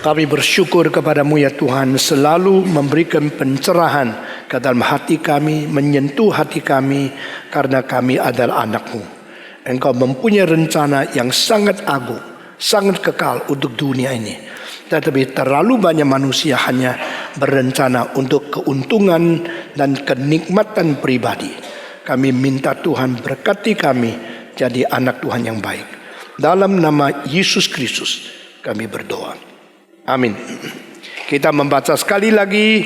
Kami bersyukur kepadamu ya Tuhan, selalu memberikan pencerahan ke dalam hati kami, menyentuh hati kami, karena kami adalah anak-Mu. Engkau mempunyai rencana yang sangat agung, sangat kekal untuk dunia ini. Tetapi terlalu banyak manusia hanya berencana untuk keuntungan dan kenikmatan pribadi. Kami minta Tuhan berkati kami jadi anak Tuhan yang baik. Dalam nama Yesus Kristus kami berdoa. Amin. Kita membaca sekali lagi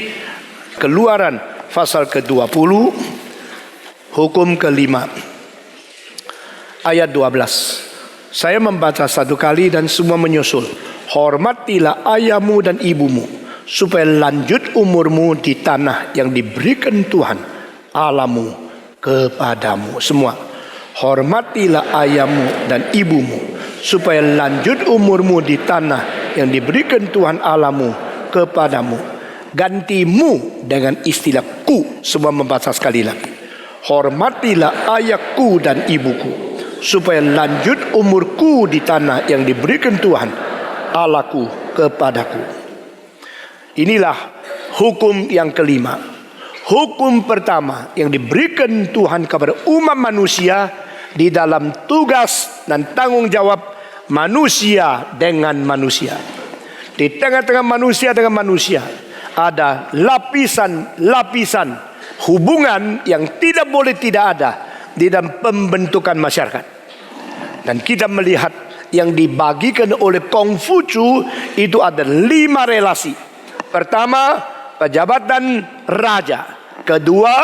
Keluaran pasal ke-20, hukum ke-5, ayat 12. Saya membaca satu kali dan semua menyusul. Hormatilah ayahmu dan ibumu, supaya lanjut umurmu di tanah yang diberikan Tuhan Allahmu kepadamu. Semua. Hormatilah ayahmu dan ibumu, supaya lanjut umurmu di tanah yang diberikan Tuhan Allahmu kepadamu. Gantimu dengan istilah ku. Semua membaca sekali lagi. Hormatilah ayahku dan ibuku, supaya lanjut umurku di tanah yang diberikan Tuhan Allahku kepadaku. Inilah hukum yang kelima. Hukum pertama yang diberikan Tuhan kepada umat manusia di dalam tugas dan tanggung jawab manusia dengan manusia. Di tengah-tengah manusia dengan manusia ada lapisan-lapisan hubungan yang tidak boleh tidak ada di dalam pembentukan masyarakat. Dan kita melihat yang dibagikan oleh Konghucu itu ada 5 relasi. Pertama, pejabat dan raja. Kedua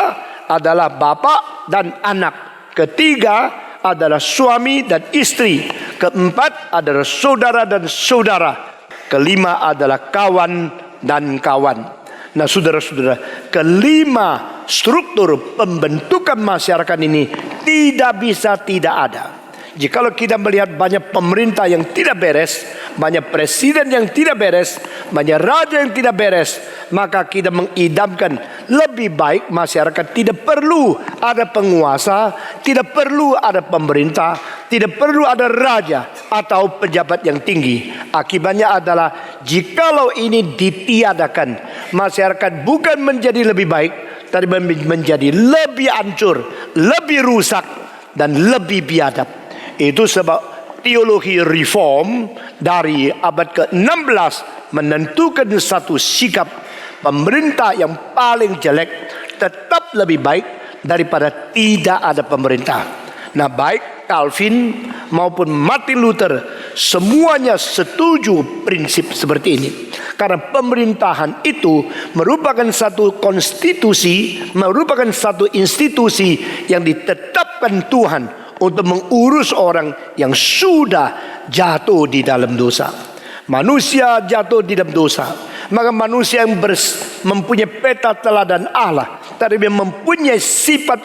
adalah bapak dan anak. Ketiga adalah suami dan istri. Keempat adalah saudara dan saudara. Kelima adalah kawan dan kawan. Nah saudara-saudara, kelima struktur pembentukan masyarakat ini tidak bisa tidak ada. Jikalau kita melihat banyak pemerintah yang tidak beres, banyak presiden yang tidak beres, banyak raja yang tidak beres, maka kita mengidamkan lebih baik masyarakat tidak perlu ada penguasa, tidak perlu ada pemerintah, tidak perlu ada raja atau pejabat yang tinggi. Akibatnya adalah jikalau ini ditiadakan, masyarakat bukan menjadi lebih baik, tapi menjadi lebih hancur, lebih rusak, dan lebih biadab. Itu sebab teologi reform dari abad ke-16 menentukan satu sikap pemerintah yang paling jelek tetap lebih baik daripada tidak ada pemerintah. Nah, baik Calvin maupun Martin Luther semuanya setuju prinsip seperti ini. Karena pemerintahan itu merupakan satu konstitusi, merupakan satu institusi yang ditetapkan Tuhan untuk mengurus orang yang sudah jatuh di dalam dosa. Manusia jatuh di dalam dosa, maka manusia yang mempunyai peta teladan Allah, tapi mempunyai sifat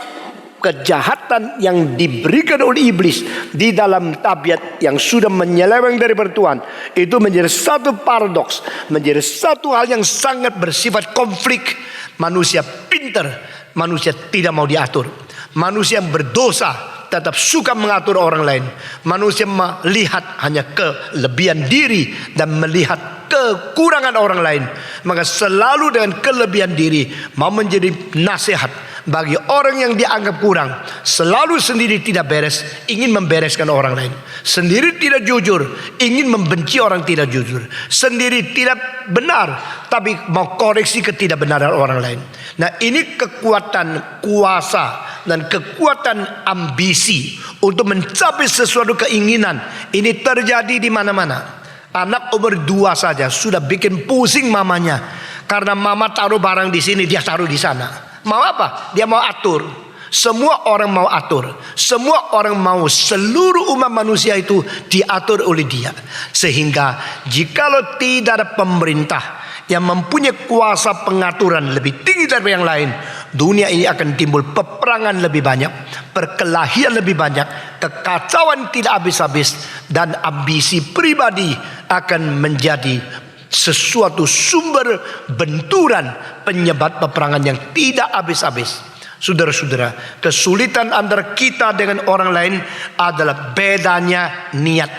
kejahatan yang diberikan oleh iblis di dalam tabiat yang sudah menyeleweng dari Tuhan, itu menjadi satu paradoks, menjadi satu hal yang sangat bersifat konflik. Manusia pintar, manusia tidak mau diatur. Manusia yang berdosa tetap suka mengatur orang lain. Manusia melihat hanya kelebihan diri dan melihat kekurangan orang lain, maka selalu dengan kelebihan diri mau menjadi nasihat bagi orang yang dianggap kurang. Selalu sendiri tidak beres, ingin membereskan orang lain. Sendiri tidak jujur, ingin membenci orang tidak jujur. Sendiri tidak benar, tapi mau koreksi ketidakbenaran orang lain. Nah, ini kekuatan kuasa dan kekuatan ambisi untuk mencapai sesuatu keinginan. Ini terjadi di mana-mana. Anak umur 2 saja sudah bikin pusing mamanya, karena mama taruh barang di sini, dia taruh di sana. Mau apa? Dia mau atur. Semua orang mau atur. Semua orang mau seluruh umat manusia itu diatur oleh dia. Sehingga jikalau tidak ada pemerintah yang mempunyai kuasa pengaturan lebih tinggi dari yang lain, dunia ini akan timbul peperangan lebih banyak, perkelahian lebih banyak, kekacauan tidak habis-habis, dan ambisi pribadi akan menjadi sesuatu sumber benturan, penyebab peperangan yang tidak habis-habis. Saudara-saudara, kesulitan antara kita dengan orang lain adalah bedanya niat,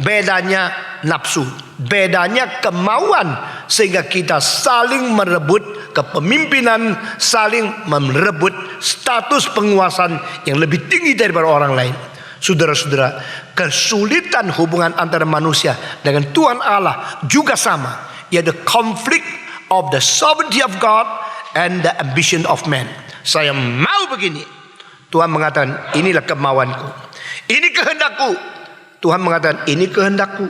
bedanya nafsu. Bedanya kemauan, sehingga kita saling merebut kepemimpinan, saling merebut status penguasaan yang lebih tinggi daripada orang lain. Saudara-saudara, kesulitan hubungan antara manusia dengan Tuhan Allah juga sama, yaitu konflik of the sovereignty of God and the ambition of man. Saya mau begini, Tuhan mengatakan inilah kemauanku, ini kehendakku. Tuhan mengatakan ini kehendakku.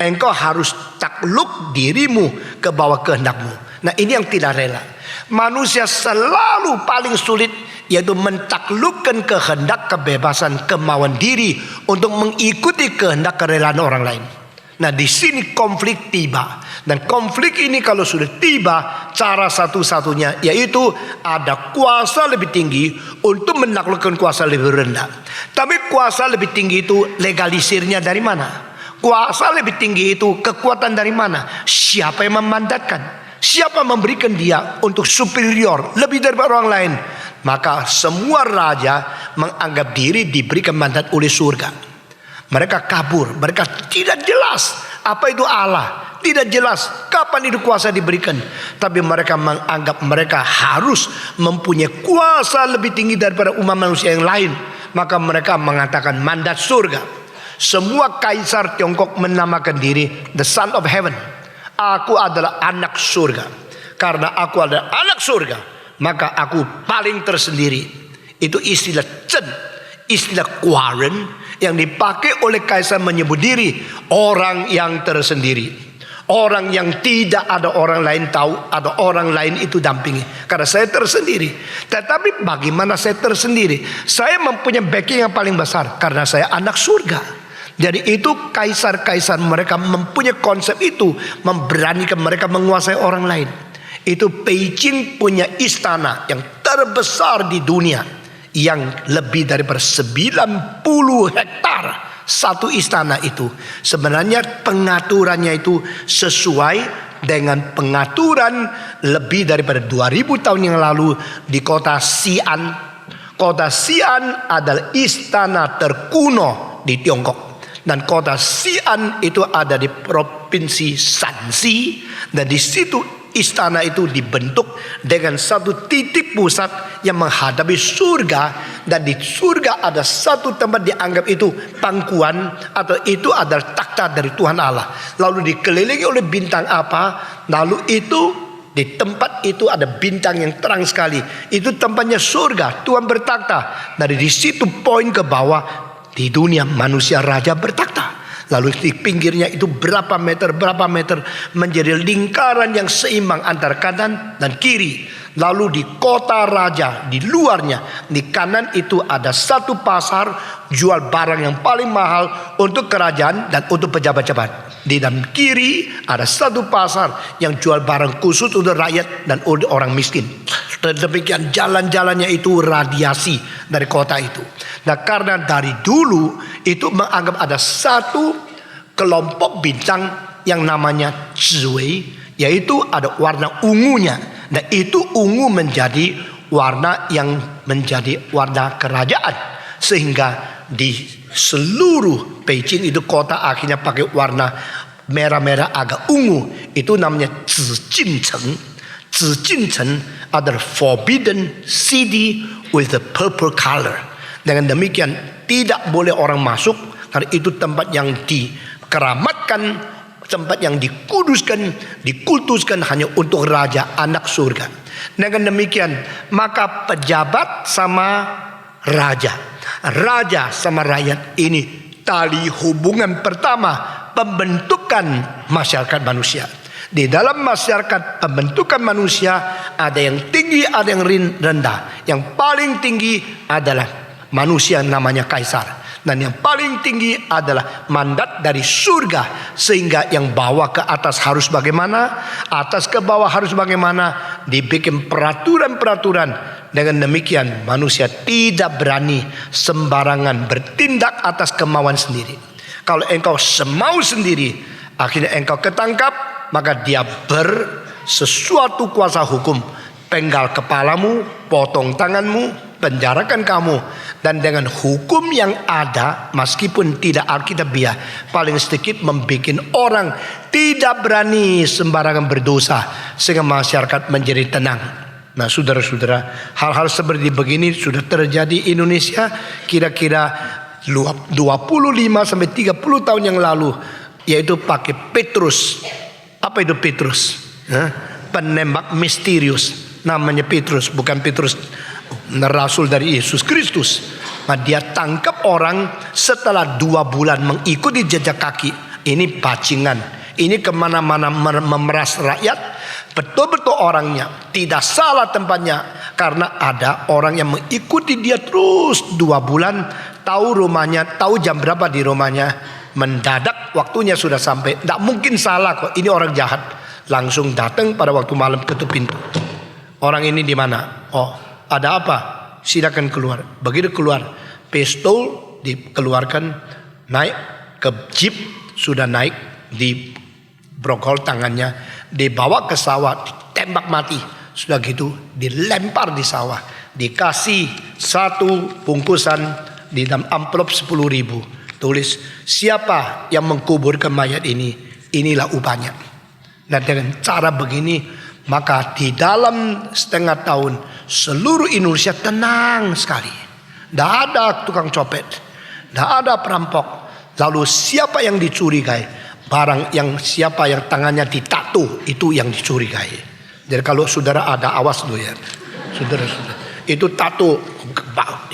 Engkau harus takluk dirimu ke bawah kehendakmu. Nah, ini yang tidak rela. Manusia selalu paling sulit, yaitu mentaklukkan kehendak, kebebasan, kemauan diri untuk mengikuti kehendak kerelaan orang lain. Nah, di sini konflik tiba. Dan konflik ini kalau sudah tiba, cara satu-satunya yaitu ada kuasa lebih tinggi untuk menaklukkan kuasa lebih rendah. Tapi kuasa lebih tinggi itu legalisirnya dari mana? Kuasa lebih tinggi itu kekuatan dari mana? Siapa yang memandatkan? Siapa memberikan dia untuk superior, lebih daripada orang lain? Maka semua raja menganggap diri diberikan mandat oleh surga. Mereka kabur, mereka tidak jelas apa itu Allah, tidak jelas kapan itu kuasa diberikan. Tapi mereka menganggap mereka harus mempunyai kuasa lebih tinggi daripada umat manusia yang lain. Maka mereka mengatakan mandat surga. Semua kaisar Tiongkok menamakan diri the son of heaven. Aku adalah anak surga. Karena aku adalah anak surga, maka aku paling tersendiri. Itu istilah Chen, istilah Quarren yang dipakai oleh kaisar menyebut diri orang yang tersendiri. Orang yang tidak ada orang lain tahu, ada orang lain itu dampingi. Karena saya tersendiri. Tetapi bagaimana saya tersendiri? Saya mempunyai backing yang paling besar karena saya anak surga. Jadi itu kaisar-kaisar mereka mempunyai konsep itu, memberanikan mereka menguasai orang lain. Itu Beijing punya istana yang terbesar di dunia, yang lebih daripada 90 hektar satu istana itu. Sebenarnya pengaturannya itu sesuai dengan pengaturan lebih daripada 2000 tahun yang lalu di kota Xi'an. Kota Xi'an adalah istana terkuno di Tiongkok. Dan kota Xi'an itu ada di provinsi Shanxi. Dan di situ istana itu dibentuk dengan satu titik pusat yang menghadapi surga. Dan di surga ada satu tempat dianggap itu pangkuan, atau itu adalah takhta dari Tuhan Allah. Lalu dikelilingi oleh bintang apa? Lalu itu di tempat itu ada bintang yang terang sekali. Itu tempatnya surga. Tuhan bertakhta. Dari di situ poin ke bawah, di dunia manusia raja bertakhta. Lalu di pinggirnya itu berapa meter menjadi lingkaran yang seimbang antara kanan dan kiri. Lalu di kota raja, di luarnya, di kanan itu ada satu pasar jual barang yang paling mahal untuk kerajaan dan untuk pejabat-pejabat. Di dalam kiri ada satu pasar yang jual barang khusus untuk rakyat dan untuk orang miskin. Demikian jalan-jalannya itu radiasi dari kota itu. Nah, karena dari dulu itu menganggap ada satu kelompok bintang yang namanya Zhiwei, yaitu ada warna ungunya. Dan itu ungu menjadi warna yang menjadi warna kerajaan. Sehingga di seluruh Beijing itu kota akhirnya pakai warna merah-merah agak ungu. Itu namanya Zijincheng. Zijincheng adalah forbidden city with the purple color. Dengan demikian tidak boleh orang masuk, karena itu tempat yang dikeramatkan, tempat yang dikuduskan, dikultuskan hanya untuk raja anak surga. Dengan demikian maka pejabat sama raja, raja sama rakyat ini tali hubungan pertama pembentukan masyarakat manusia. Di dalam masyarakat pembentukan manusia ada yang tinggi, ada yang rendah. Yang paling tinggi adalah manusia namanya kaisar. Dan yang paling tinggi adalah mandat dari surga. Sehingga yang bawah ke atas harus bagaimana, atas ke bawah harus bagaimana. Dibikin peraturan-peraturan. Dengan demikian manusia tidak berani sembarangan bertindak atas kemauan sendiri. Kalau engkau semau sendiri, akhirnya engkau ketangkap, maka dia bersesuatu kuasa hukum, penggal kepalamu, potong tanganmu, penjarakan kamu. Dan dengan hukum yang ada, meskipun tidak alkitabiah, paling sedikit membuat orang tidak berani sembarangan berdosa, sehingga masyarakat menjadi tenang. Nah saudara-saudara, hal-hal seperti begini sudah terjadi di Indonesia kira-kira 25 sampai 30 tahun yang lalu, yaitu pakai Petrus. Apa itu Petrus? Penembak misterius. Namanya Petrus, bukan Petrus rasul dari Yesus Kristus. Nah, dia tangkap orang setelah 2 bulan mengikuti jejak kaki. Ini bajingan, ini kemana-mana memeras rakyat. Betul-betul orangnya tidak salah tempatnya, karena ada orang yang mengikuti dia terus 2 bulan, tahu rumahnya, tahu jam berapa di rumahnya. Mendadak waktunya sudah sampai, tidak mungkin salah kok, ini orang jahat. Langsung datang pada waktu malam, ketuk pintu. Orang ini di mana? Oh, ada apa? Silakan keluar. Begitu keluar, pistol dikeluarkan, naik ke jeep, sudah naik, dibrogol tangannya, dibawa ke sawah, ditembak mati. Sudah gitu dilempar di sawah, dikasih 1 bungkusan di dalam amplop 10.000, tulis siapa yang mengkuburkan mayat ini, inilah upahnya. Nah dengan cara begini, maka di dalam setengah tahun seluruh Indonesia tenang sekali. Tidak ada tukang copet, tidak ada perampok. Lalu siapa yang dicurigai? Barang yang siapa yang tangannya ditato, itu yang dicurigai. Jadi kalau saudara ada, awas dulu ya, saudara-saudara. Itu tato,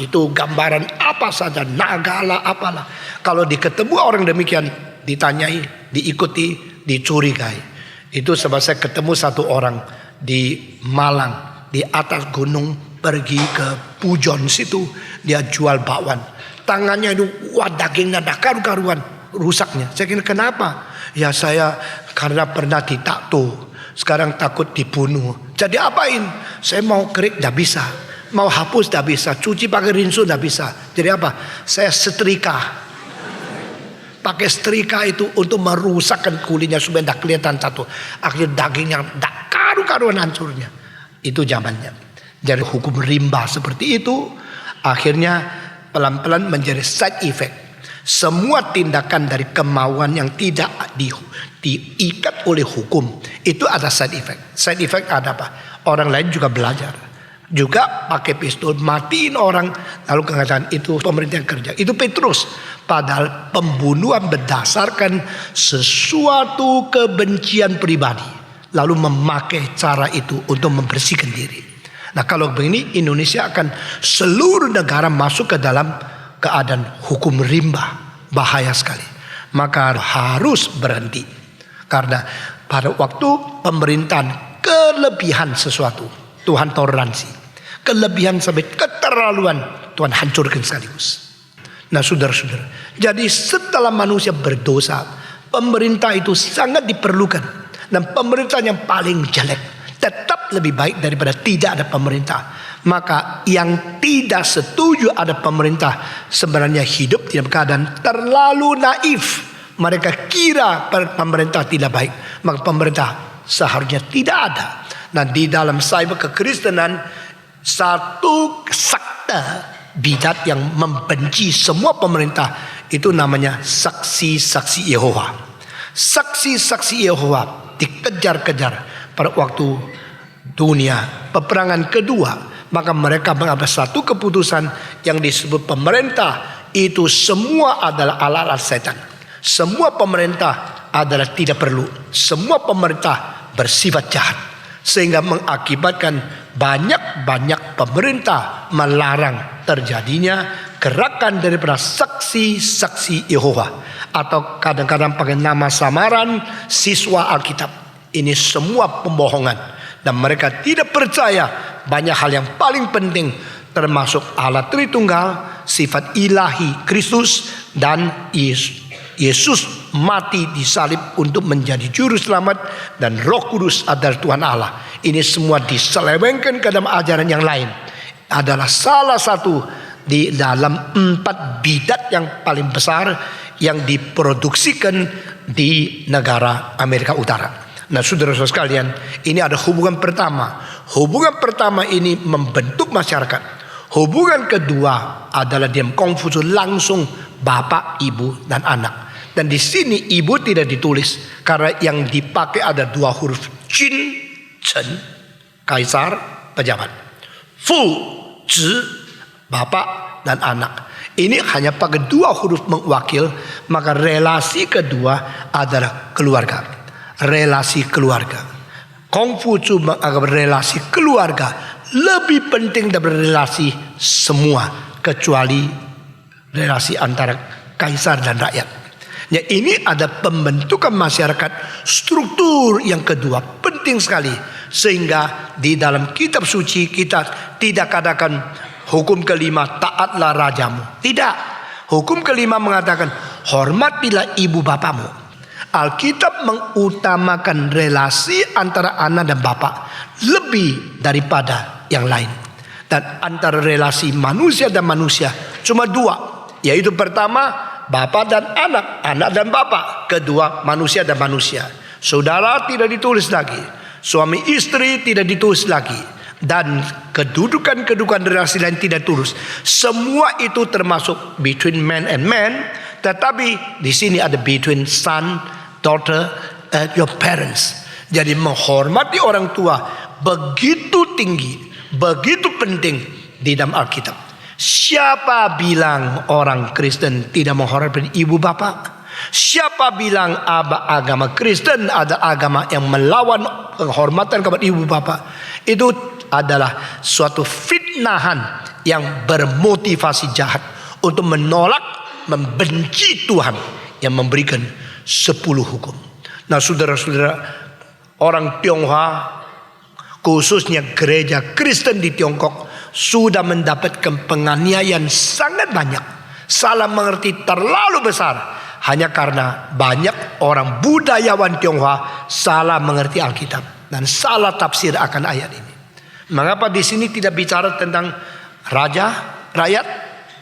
itu gambaran apa saja, nagala apalah. Kalau diketemu orang demikian, ditanyai, diikuti, dicurigai. Itu sebab saya ketemu satu orang di Malang, di atas gunung, pergi ke Pujon situ, dia jual bakwan. Tangannya itu dagingnya dah karu-karuan, rusaknya. Saya kira kenapa? Ya saya karena pernah ditato, sekarang takut dibunuh. Jadi apain? Saya mau kerik dah bisa, mau hapus dah bisa, cuci pakai rinso dah bisa. Jadi apa? Saya setrika. Pakai setrika itu untuk merusakkan kulitnya supaya tidak kelihatan tato. Akhirnya dagingnya tidak karu-karuan hancurnya. Itu zamannya. Jadi hukum rimba seperti itu akhirnya pelan-pelan menjadi side effect. Semua tindakan dari kemauan yang tidak diikat oleh hukum itu ada side effect. Side effect ada apa? Orang lain juga belajar. Juga pakai pistol matiin orang, lalu katakan itu pemerintah yang kerja. Itu Petrus. Padahal pembunuhan berdasarkan sesuatu kebencian pribadi, lalu memakai cara itu untuk membersihkan diri. Nah kalau begini, Indonesia akan seluruh negara masuk ke dalam keadaan hukum rimba, bahaya sekali. Maka harus berhenti, karena pada waktu pemerintahan kelebihan sesuatu, Tuhan toleransi. Kelebihan sampai keterlaluan, Tuhan hancurkan sekaligus. Nah saudara-saudara, jadi setelah manusia berdosa, pemerintah itu sangat diperlukan. Dan pemerintah yang paling jelek tetap lebih baik daripada tidak ada pemerintah. Maka yang tidak setuju ada pemerintah sebenarnya hidup dalam keadaan terlalu naif. Mereka kira pemerintah tidak baik, maka pemerintah seharusnya tidak ada. Nah di dalam cyber kekristenan, satu sekte bidat yang membenci semua pemerintah itu namanya saksi-saksi Yehova. Saksi-saksi Yehova dikejar-kejar pada waktu dunia peperangan kedua, maka mereka mengambil satu keputusan yang disebut pemerintah itu semua adalah alat-alat setan. Semua pemerintah adalah tidak perlu. Semua pemerintah bersifat jahat, sehingga mengakibatkan banyak pemerintah melarang terjadinya gerakan daripada saksi-saksi Yehova, atau kadang-kadang pakai nama samaran siswa Alkitab. Ini semua pembohongan, dan mereka tidak percaya banyak hal yang paling penting, termasuk Allah Tritunggal, sifat ilahi Kristus, dan Yesus mati disalib untuk menjadi juru selamat, dan Roh Kudus adalah Tuhan Allah. Ini semua diselewengkan ke dalam ajaran yang lain. Adalah salah satu di dalam 4 bidat yang paling besar yang diproduksikan di negara Amerika Utara. Nah saudara-saudara sekalian, ini ada hubungan pertama. Hubungan pertama ini membentuk masyarakat. Hubungan kedua adalah diam Kongfucu langsung bapak, ibu, dan anak. Dan di sini ibu tidak ditulis karena yang dipakai ada dua huruf Jin, Chen, kaisar, pejabat. Fu, Zhi, bapak dan anak. Ini hanya pakai dua huruf mewakil, maka relasi kedua adalah keluarga. Relasi keluarga. Kongfucu menganggap relasi keluarga lebih penting daripada relasi semua, kecuali relasi antara kaisar dan rakyat. Ya, ini ada pembentukan masyarakat, struktur yang kedua penting sekali, sehingga di dalam kitab suci kita tidak katakan hukum kelima taatlah rajamu. Tidak. Hukum kelima mengatakan hormatilah ibu bapamu. Alkitab mengutamakan relasi antara anak dan bapak lebih daripada yang lain. Dan antara relasi manusia dan manusia cuma dua, yaitu pertama bapak dan anak, anak dan bapak. Kedua manusia dan manusia. Saudara tidak ditulis lagi, suami istri tidak ditulis lagi, dan kedudukan relasi lain tidak tulis. Semua itu termasuk between man and man, tetapi di sini ada between son, daughter, and your parents. Jadi menghormati orang tua begitu tinggi, begitu penting di dalam Alkitab. Siapa bilang orang Kristen tidak menghormati ibu bapak? Siapa bilang agama Kristen ada agama yang melawan penghormatan kepada ibu bapak? Itu adalah suatu fitnahan yang bermotivasi jahat untuk menolak, membenci Tuhan yang memberikan 10 hukum. Nah, saudara-saudara, orang Tionghoa, khususnya gereja Kristen di Tiongkok, sudah mendapatkan penganiayaan sangat banyak. Salah mengerti terlalu besar hanya karena banyak orang budayawan Tionghoa salah mengerti Alkitab dan salah tafsir akan ayat ini. Mengapa di sini tidak bicara tentang raja, rakyat,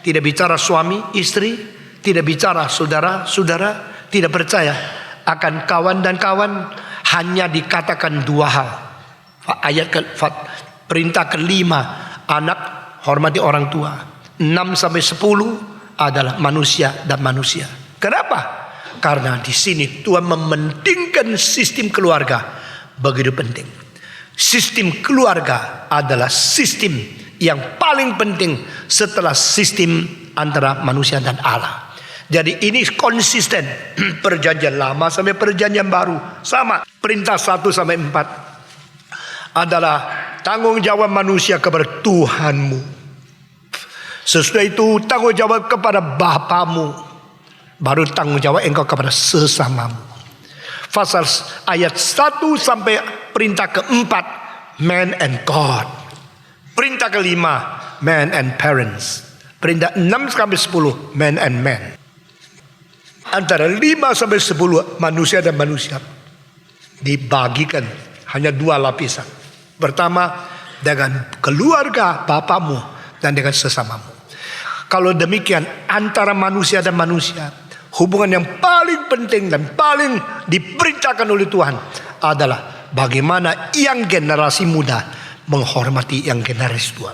tidak bicara suami, istri, tidak bicara saudara-saudara, tidak percaya akan kawan dan kawan, hanya dikatakan dua hal. Perintah kelima, anak hormati orang tua. 6-10 adalah manusia dan manusia. Kenapa? Karena di sini Tuhan mementingkan sistem keluarga begitu penting. Sistem keluarga adalah sistem yang paling penting setelah sistem antara manusia dan Allah. Jadi ini konsisten. Perjanjian lama sampai perjanjian baru sama. Perintah 1-4 adalah tanggung jawab manusia kepada Tuhanmu. Sesudah itu tanggung jawab kepada bapamu, baru tanggung jawab engkau kepada sesamamu. Pasal ayat 1 sampai perintah keempat, man and God. Perintah kelima, man and parents. Perintah 6-10, man and man. Antara 5-10 manusia dan manusia dibagikan hanya 2 lapisan. Pertama dengan keluarga bapamu dan dengan sesamamu. Kalau demikian antara manusia dan manusia, hubungan yang paling penting dan paling diperintahkan oleh Tuhan adalah bagaimana yang generasi muda menghormati yang generasi tua.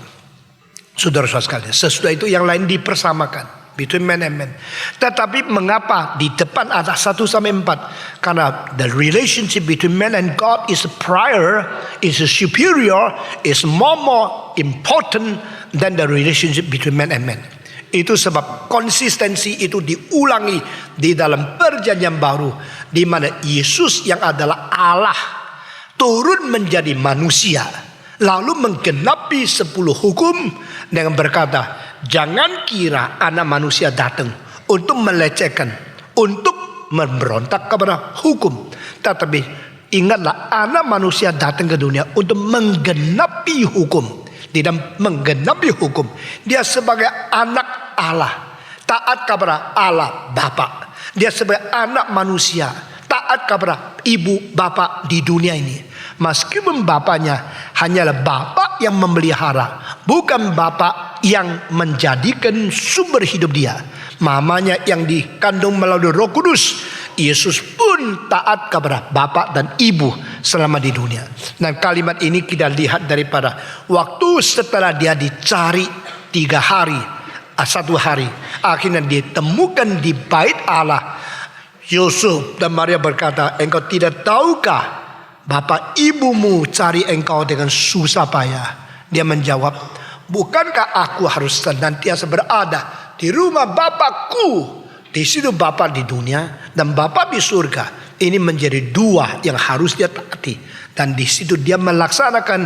Saudara-saudara sekalian, sesudah itu yang lain dipersamakan. Between man and man. Tetapi mengapa di depan ada 1-4? Karena the relationship between man and God is prior, is superior, is more important than the relationship between man and man. Itu sebab konsistensi itu diulangi di dalam perjanjian baru, di mana Yesus yang adalah Allah turun menjadi manusia, lalu menggenapi 10 hukum dengan berkata, jangan kira anak manusia datang untuk melecehkan, untuk memberontak kepada hukum. Tetapi ingatlah, anak manusia datang ke dunia untuk menggenapi hukum. Di dalam menggenapi hukum, dia sebagai anak Allah, taat kepada Allah Bapa. Dia sebagai anak manusia, taat kepada ibu bapa di dunia ini. Meskipun bapaknya hanyalah bapak yang memelihara, bukan bapak yang menjadikan sumber hidup dia. Mamanya yang dikandung melalui Roh Kudus. Yesus pun taat kepada bapak dan ibu selama di dunia. Dan kalimat ini kita lihat daripada waktu setelah dia dicari 1 hari. Akhirnya ditemukan di bait Allah. Yusuf dan Maria berkata, engkau tidak tahukah bapak ibumu cari engkau dengan susah payah? Dia menjawab, bukankah aku harus senantiasa berada di rumah bapakku? Di situ Bapa di dunia dan Bapa di surga. Ini menjadi 2 yang harus dia taati. Dan di situ dia melaksanakan,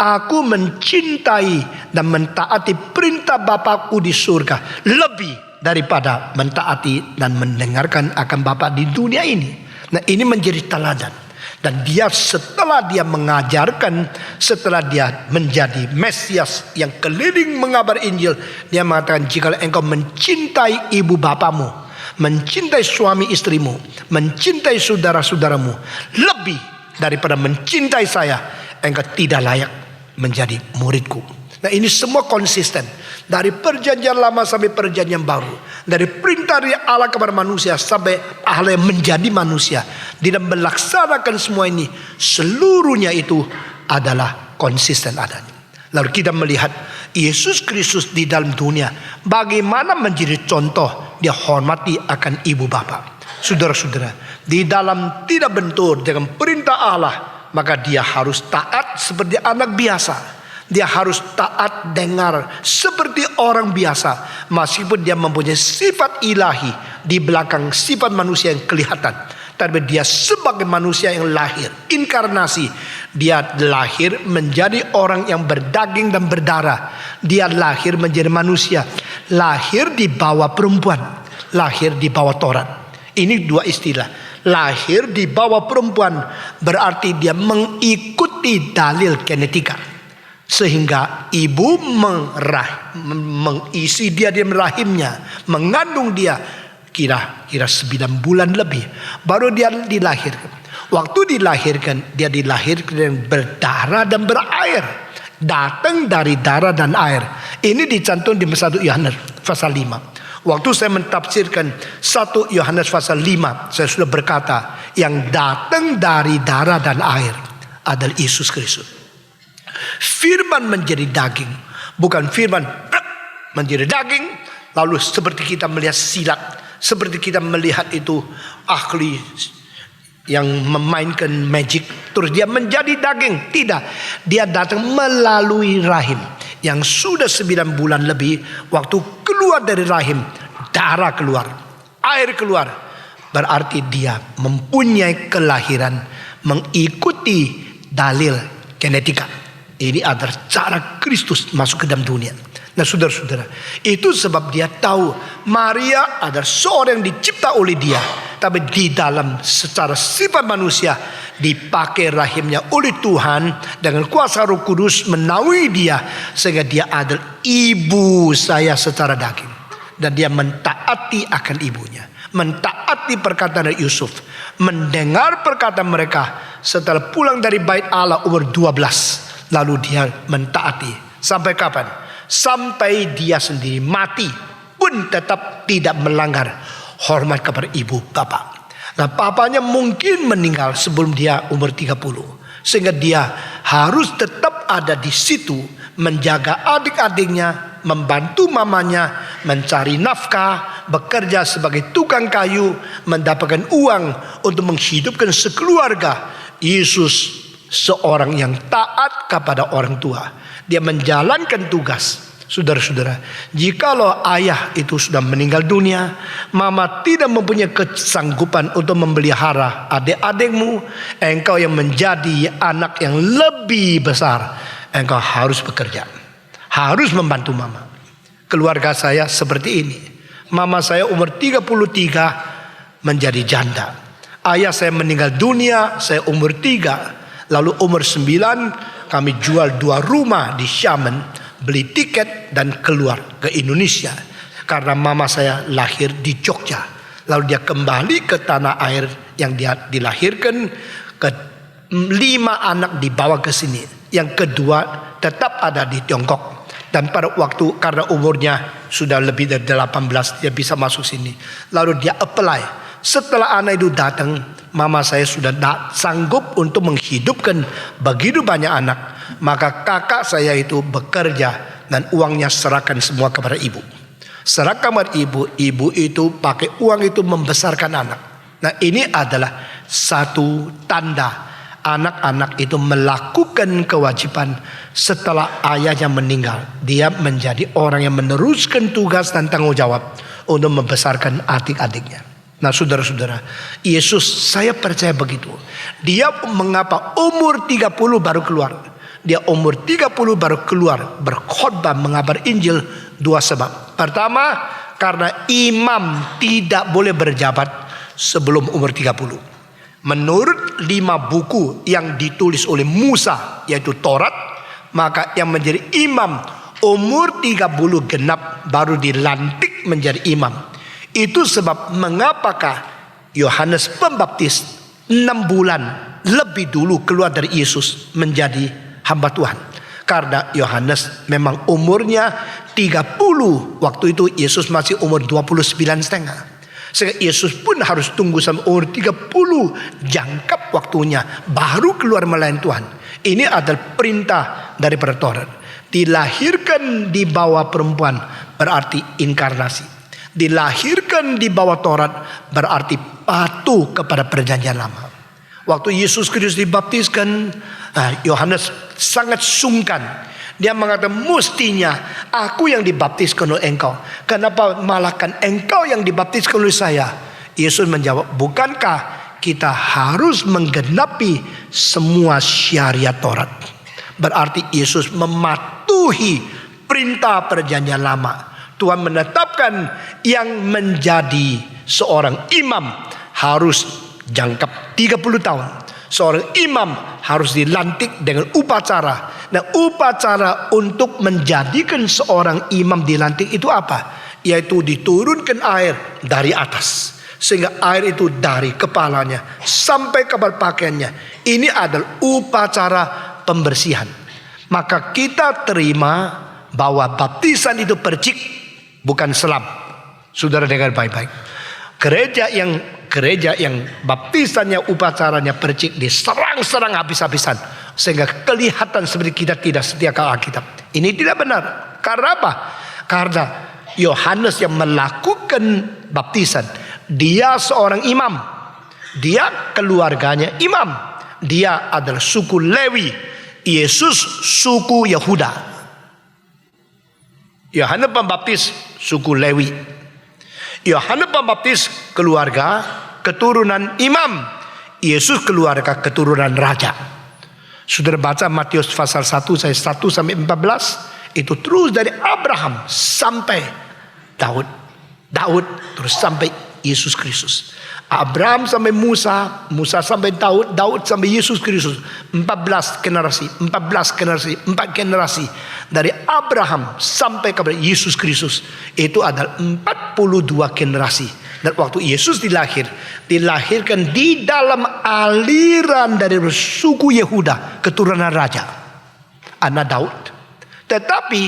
aku mencintai dan mentaati perintah Bapakku di surga lebih daripada mentaati dan mendengarkan akan Bapa di dunia ini. Nah, ini menjadi teladan. Dan dia setelah dia mengajarkan, setelah dia menjadi Mesias yang keliling mengabar Injil, dia mengatakan, jika engkau mencintai ibu bapamu, mencintai suami istrimu, mencintai saudara-saudaramu lebih daripada mencintai saya, engkau tidak layak menjadi muridku. Nah, ini semua konsisten dari perjanjian lama sampai perjanjian baru, dari perintah dari Allah kepada manusia sampai Allah yang menjadi manusia. Dia melaksanakan semua ini, seluruhnya itu adalah konsisten adanya. Lalu kita melihat Yesus Kristus di dalam dunia, bagaimana menjadi contoh. Dia hormati akan ibu bapa. Saudara-saudara, di dalam tidak bentur dengan perintah Allah, maka dia harus taat seperti anak biasa. Dia harus taat dengar seperti orang biasa, meskipun dia mempunyai sifat ilahi di belakang sifat manusia yang kelihatan. Tapi dia sebagai manusia yang lahir, inkarnasi, dia lahir menjadi orang yang berdaging dan berdarah. Dia lahir menjadi manusia, lahir di bawah perempuan, lahir di bawah Taurat. Ini 2 istilah. Lahir di bawah perempuan berarti dia mengikuti dalil genetika. Sehingga ibu mengisi dia di rahimnya, mengandung dia kira-kira 9 bulan lebih, baru dia dilahirkan. Waktu dilahirkan, dia dilahirkan dengan berdarah dan berair, datang dari darah dan air. Ini dicantum di 1 Yohanes pasal 5. Waktu saya mentafsirkan 1 Yohanes pasal 5, saya sudah berkata, yang datang dari darah dan air adalah Yesus Kristus. Firman menjadi daging, bukan firman menjadi daging lalu seperti kita melihat silat, seperti kita melihat itu ahli yang memainkan magic terus dia menjadi daging. Tidak, dia datang melalui rahim yang sudah 9 bulan lebih. Waktu keluar dari rahim, darah keluar, air keluar, berarti dia mempunyai kelahiran mengikuti dalil genetika. Ini adalah cara Kristus masuk ke dalam dunia. Nah, saudara-saudara, itu sebab dia tahu Maria adalah seorang yang dicipta oleh dia, tapi di dalam secara sifat manusia dipakai rahimnya oleh Tuhan dengan kuasa Roh Kudus menaungi dia, sehingga dia adalah ibu saya secara daging. Dan dia mentaati akan ibunya, mentaati perkataan dari Yusuf, mendengar perkataan mereka. Setelah pulang dari bait Allah umur 12, lalu dia mentaati. Sampai kapan? Sampai dia sendiri mati pun tetap tidak melanggar hormat kepada ibu bapa. Nah, papanya mungkin meninggal sebelum dia umur 30. Sehingga dia harus tetap ada di situ, menjaga adik-adiknya, membantu mamanya, mencari nafkah, bekerja sebagai tukang kayu, mendapatkan uang untuk menghidupkan sekeluarga. Yesus seorang yang taat kepada orang tua. Dia menjalankan tugas. Saudara-saudara, jikalau ayah itu sudah meninggal dunia, mama tidak mempunyai kesanggupan untuk memelihara adik-adikmu, engkau yang menjadi anak yang lebih besar, engkau harus bekerja, harus membantu mama. Keluarga saya seperti ini. Mama saya umur 33 menjadi janda. Ayah saya meninggal dunia, saya umur 3. Lalu umur 9 kami jual 2 rumah di Xiamen, beli tiket dan keluar ke Indonesia. Karena mama saya lahir di Jogja. Lalu dia kembali ke tanah air yang dia dilahirkan. 5 anak dibawa ke sini. Yang kedua tetap ada di Tiongkok. Dan pada waktu karena umurnya sudah lebih dari 18, dia bisa masuk sini. Lalu dia apply. Setelah anak itu datang, mama saya sudah sanggup untuk menghidupkan begitu banyak anak. Maka kakak saya itu bekerja dan uangnya serahkan semua kepada ibu. Serahkan kepada ibu, ibu itu pakai uang itu membesarkan anak. Nah, ini adalah satu tanda anak-anak itu melakukan kewajiban setelah ayahnya meninggal. Dia menjadi orang yang meneruskan tugas dan tanggung jawab untuk membesarkan adik-adiknya. Nah, saudara-saudara, Yesus, saya percaya begitu. Dia mengapa umur 30 baru keluar? Dia umur 30 baru keluar berkhotbah mengabar Injil, dua sebab. Pertama, karena imam tidak boleh berjabat sebelum umur 30. Menurut 5 buku yang ditulis oleh Musa, yaitu Taurat, maka yang menjadi imam umur 30 genap baru dilantik menjadi imam. Itu sebab mengapakah Yohanes Pembaptis 6 bulan lebih dulu keluar dari Yesus menjadi hamba Tuhan. Karena Yohanes memang umurnya 30. Waktu itu Yesus masih umur 29 setengah. Sehingga Yesus pun harus tunggu sampai umur 30 jangkap waktunya baru keluar melayani Tuhan. Ini adalah perintah daripada Taurat. Dilahirkan di bawah perempuan berarti inkarnasi. Dilahirkan di bawah Taurat berarti patuh kepada perjanjian lama. Waktu Yesus Kristus dibaptiskan, Yohanes sangat sungkan. Dia mengatakan, mestinya aku yang dibaptiskan oleh engkau. Kenapa malahkan engkau yang dibaptiskan oleh saya? Yesus menjawab, bukankah kita harus menggenapi semua syariat Taurat? Berarti Yesus mematuhi perintah perjanjian lama. Tuhan menetapkan yang menjadi seorang imam harus jangkap 30 tahun. Seorang imam harus dilantik dengan upacara. Nah, upacara untuk menjadikan seorang imam dilantik itu apa? Yaitu diturunkan air dari atas, sehingga air itu dari kepalanya sampai ke pakaiannya. Ini adalah upacara pembersihan. Maka kita terima bahwa baptisan itu percik, bukan selam. Saudara dengar baik-baik. Gereja yang baptisannya upacaranya percik diserang-serang habis-habisan sehingga kelihatan seperti kita tidak setia ke Alkitab. Ini tidak benar. Karena apa? Karena Yohanes yang melakukan baptisan, dia seorang imam. Dia keluarganya imam. Dia adalah suku Lewi. Yesus suku Yehuda. Yohanes Pembaptis suku Lewi. Yohanes Pembaptis keluarga keturunan imam. Yesus keluarga keturunan raja. Saudara baca Matius pasal 1 ayat 1 sampai 14. Itu terus dari Abraham sampai Daud. Daud terus sampai Yesus Kristus. Abraham sampai Musa, Musa sampai Daud, Daud sampai Yesus Kristus. 14 generasi, 14 generasi, 4 generasi. Dari Abraham sampai kepada Yesus Kristus. Itu adalah 42 generasi. Dan waktu Yesus dilahirkan di dalam aliran dari suku Yehuda, keturunan raja, anak Daud. Tetapi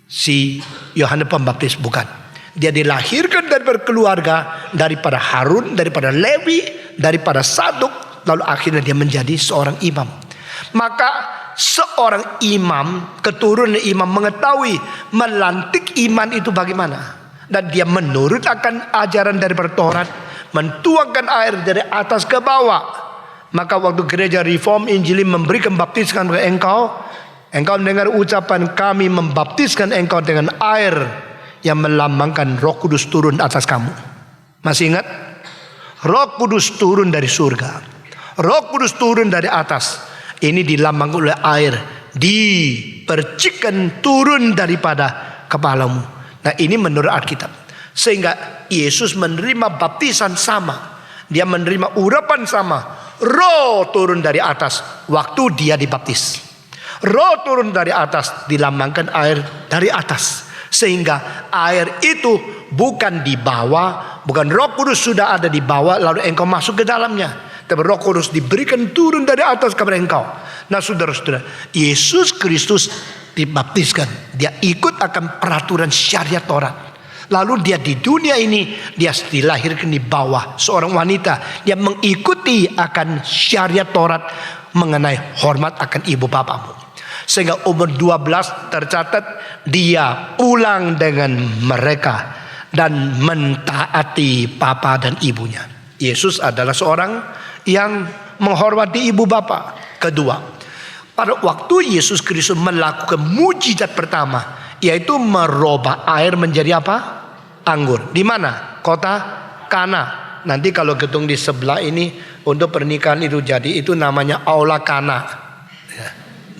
si Yohanes Pembaptis bukan. Dia dilahirkan daripada keluarga, daripada Harun, daripada Lewi, daripada Saduk, lalu akhirnya dia menjadi seorang imam. Maka seorang imam, keturunan imam mengetahui melantik iman itu bagaimana. Dan dia menurut akan ajaran daripada Taurat, mentuangkan air dari atas ke bawah. Maka waktu gereja Reform Injili memberikan baptiskan kepada engkau mendengar ucapan, kami membaptiskan engkau dengan air yang melambangkan Roh Kudus turun atas kamu. Masih ingat? Roh Kudus turun dari surga. Roh Kudus turun dari atas. Ini dilambangkan oleh air, dipercikkan turun daripada kepalamu. Nah, ini menurut Alkitab. Sehingga Yesus menerima baptisan sama. Dia menerima urapan sama. Roh turun dari atas waktu dia dibaptis. Roh turun dari atas dilambangkan air dari atas. Sehingga air itu bukan di bawah, bukan Roh Kudus sudah ada di bawah lalu engkau masuk ke dalamnya. Tapi Roh Kudus diberikan turun dari atas kepada engkau. Nah, saudara-saudara, Yesus Kristus dibaptiskan. Dia ikut akan peraturan syariat Taurat. Lalu dia di dunia ini, dia dilahirkan di bawah seorang wanita. Dia mengikuti akan syariat Taurat mengenai hormat akan ibu bapamu. Sehingga umur 12 tercatat dia pulang dengan mereka dan mentaati papa dan ibunya. Yesus adalah seorang yang menghormati ibu bapa. Kedua, pada waktu Yesus Kristus melakukan mujizat pertama, yaitu merubah air menjadi apa? Anggur. Di mana? Kota Kana. Nanti kalau gedung di sebelah ini untuk pernikahan itu jadi, itu namanya Aula Kana. Ya.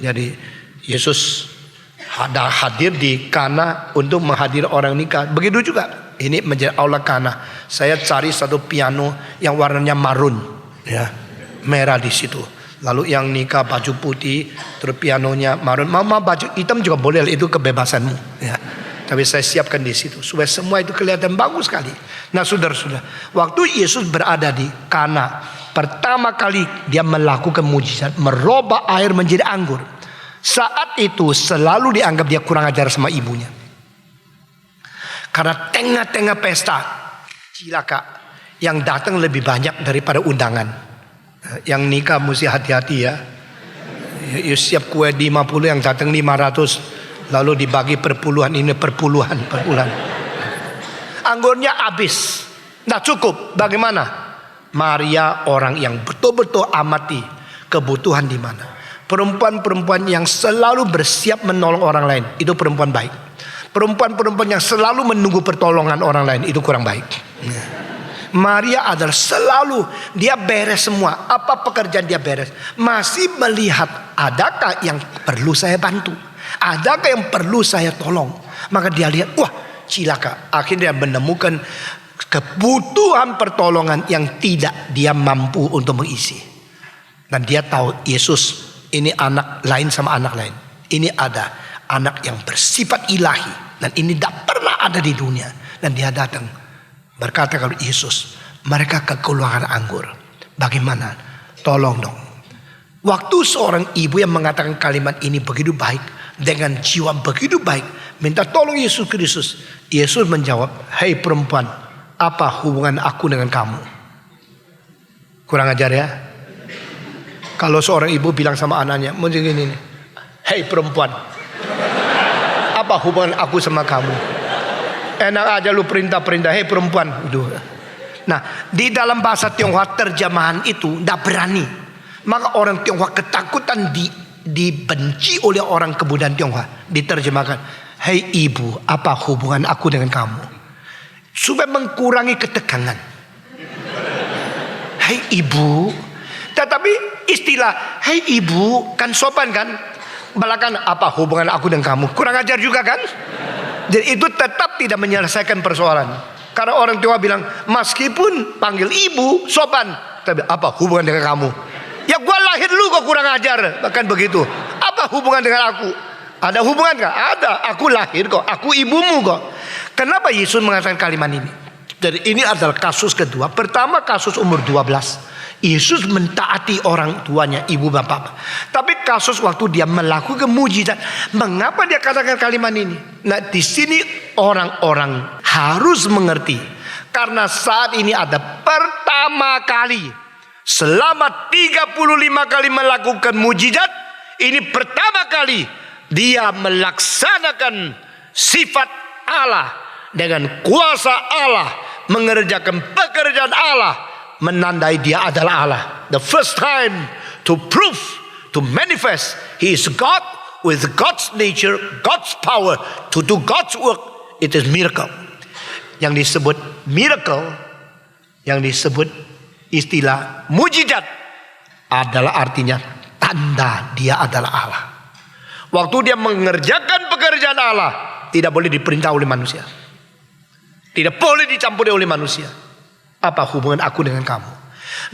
Jadi Yesus hadir di Kana untuk menghadiri orang nikah. Begitu juga ini menjadi Aula Kana. Saya cari satu piano yang warnanya marun, ya, merah di situ. Lalu yang nikah baju putih, terus pianonya marun. Mama baju hitam juga boleh, itu kebebasanmu. Ya. Tapi saya siapkan di situ supaya semua itu kelihatan bagus sekali. Nah, saudara-saudara, waktu Yesus berada di Kana, pertama kali dia melakukan mujizat, merubah air menjadi anggur. Saat itu selalu dianggap dia kurang ajar sama ibunya. Karena tengah-tengah pesta, cilaka, yang datang lebih banyak daripada undangan. Yang nikah mesti hati-hati ya. You siap kue 50, yang datang 500. Lalu dibagi perpuluhan, ini perpuluhan. Anggurnya habis, tidak cukup. Bagaimana? Maria orang yang betul-betul amati kebutuhan di mana. Perempuan-perempuan yang selalu bersiap menolong orang lain, itu perempuan baik. Perempuan-perempuan yang selalu menunggu pertolongan orang lain, itu kurang baik. Maria adalah selalu, dia beres semua. Apa pekerjaan dia beres. Masih melihat adakah yang perlu saya bantu, adakah yang perlu saya tolong. Maka dia lihat, wah cilaka. Akhirnya dia menemukan kebutuhan pertolongan yang tidak dia mampu untuk mengisi. Dan dia tahu Yesus ini anak lain sama anak lain. Ini ada anak yang bersifat ilahi. Dan ini tidak pernah ada di dunia. Dan dia datang berkata kepada Yesus, mereka kekurangan anggur. Bagaimana? Tolong dong. Waktu seorang ibu yang mengatakan kalimat ini begitu baik, dengan jiwa begitu baik, minta tolong Yesus Kristus. Yesus menjawab, hei perempuan, apa hubungan aku dengan kamu? Kurang ajar ya. Kalau seorang ibu bilang sama anaknya, mungkin ini, hei perempuan, apa hubungan aku sama kamu? Enak aja lu perintah-perintah, hei perempuan. Nah, di dalam bahasa Tionghoa terjemahan itu tidak berani. Maka orang Tionghoa ketakutan dibenci oleh orang kebudayaan Tionghoa. Diterjemahkan, hei ibu, apa hubungan aku dengan kamu? Supaya mengurangi ketegangan. Hei ibu. Tetapi istilah hei ibu kan sopan kan? Belakang apa hubungan aku dengan kamu? Kurang ajar juga kan? Jadi itu tetap tidak menyelesaikan persoalan. Karena orang tua bilang, meskipun panggil ibu sopan, tapi apa hubungan dengan kamu? Ya gua lahir lu kok kurang ajar. Bahkan begitu. Apa hubungan dengan aku? Ada hubungan gak? Ada. Aku lahir kok, aku ibumu kok. Kenapa Yesus mengatakan kalimat ini? Jadi ini adalah kasus kedua. Pertama kasus umur 12. Yesus mentaati orang tuanya, ibu bapak. Tapi kasus waktu dia melakukan mujizat, mengapa dia katakan kalimat ini? Nah, di sini orang-orang harus mengerti, karena saat ini ada pertama kali selama 35 kali melakukan mujizat, ini pertama kali dia melaksanakan sifat Allah dengan kuasa Allah, mengerjakan pekerjaan Allah, menandai dia adalah Allah. The first time to prove, to manifest he is God with God's nature, God's power to do God's work. It is miracle. Yang disebut miracle, yang disebut istilah mujizat adalah artinya tanda dia adalah Allah. Waktu dia mengerjakan pekerjaan Allah, tidak boleh diperintah oleh manusia, tidak boleh dicampuri oleh manusia. Apa hubungan aku dengan kamu?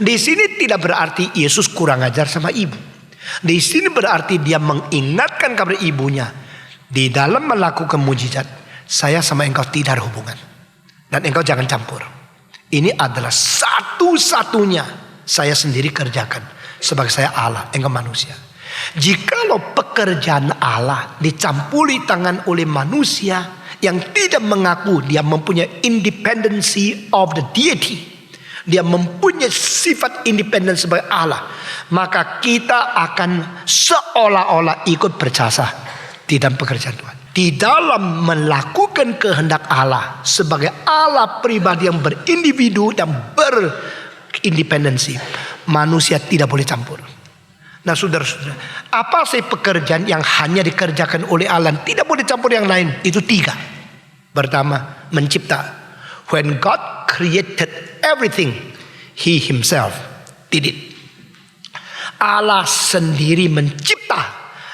Di sini tidak berarti Yesus kurang ajar sama ibu. Di sini berarti dia mengingatkan kepada ibunya, di dalam melakukan mujizat, saya sama engkau tidak ada hubungan, dan engkau jangan campur. Ini adalah satu-satunya saya sendiri kerjakan, sebagai saya Allah, engkau manusia. Jikalau pekerjaan Allah dicampuri tangan oleh manusia yang tidak mengaku dia mempunyai independency of the deity, Dia mempunyai sifat independen sebagai Allah. Maka kita akan seolah-olah ikut berjasa di dalam pekerjaan Tuhan. Di dalam melakukan kehendak Allah sebagai Allah pribadi yang berindividu dan berindependensi, manusia tidak boleh campur. Nah saudara-saudara, apa sih pekerjaan yang hanya dikerjakan oleh Allah, tidak boleh campur yang lain? Itu 3. Pertama, mencipta. When God created everything, He Himself did it. Allah sendiri mencipta,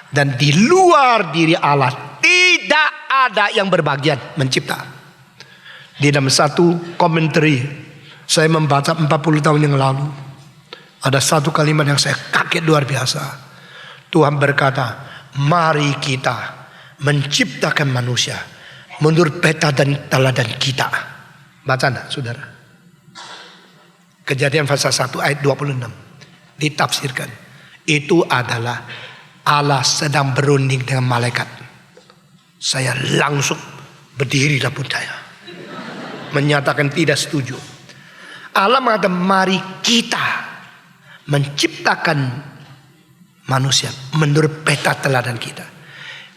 dan di luar diri Allah tidak ada yang berbagian mencipta. Di dalam satu komentari saya membaca 40 tahun yang lalu, ada satu kalimat yang saya kaget luar biasa. Tuhan berkata, mari kita menciptakan manusia menurut peta dan teladan kita. Baca enggak, saudara? Kejadian pasal 1 ayat 26 ditafsirkan. Itu adalah Allah sedang berunding dengan malaikat. Saya langsung berdiri dalam saya, menyatakan tidak setuju. Allah mengatakan mari kita menciptakan manusia menurut peta teladan kita.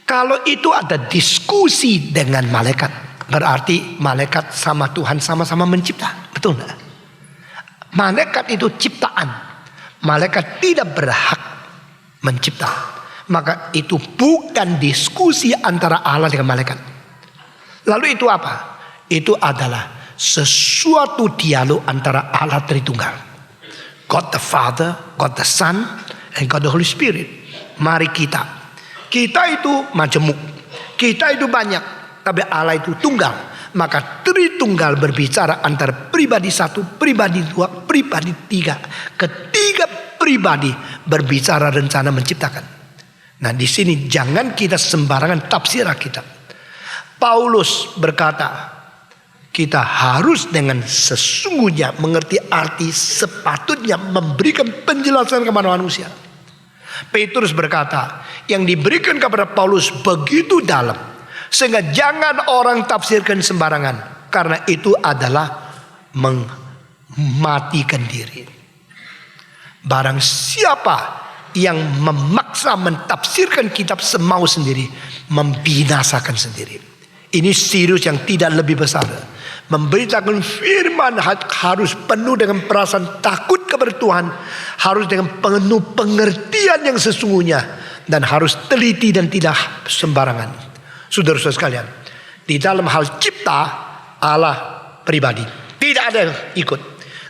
Kalau itu ada diskusi dengan malaikat, berarti malaikat sama Tuhan sama-sama mencipta. Betul enggak? Malaikat itu ciptaan. Malaikat tidak berhak mencipta. Maka itu bukan diskusi antara Allah dengan malaikat. Lalu itu apa? Itu adalah sesuatu dialog antara Allah Tritunggal. God the Father, God the Son, and God the Holy Spirit. Mari kita. Kita itu majemuk. Kita itu banyak. Tapi Allah itu tunggal. Maka Tritunggal berbicara antara pribadi 1, pribadi 2, pribadi 3. Ketiga pribadi berbicara rencana menciptakan. Nah di sini jangan kita sembarangan tafsir Alkitab. Paulus berkata, kita harus dengan sesungguhnya mengerti arti sepatutnya memberikan penjelasan kepada manusia. Petrus berkata, yang diberikan kepada Paulus begitu dalam, sehingga jangan orang tafsirkan sembarangan, karena itu adalah mematikan diri. Barang siapa yang memaksa mentafsirkan kitab semau sendiri, membinasakan sendiri. Ini serius yang tidak lebih besar. Memberitakan firman harus penuh dengan perasaan takut kepada Tuhan, harus dengan penuh pengertian yang sesungguhnya, dan harus teliti dan tidak sembarangan. Saudara-saudara sekalian, di dalam hal cipta Allah pribadi tidak ada yang ikut.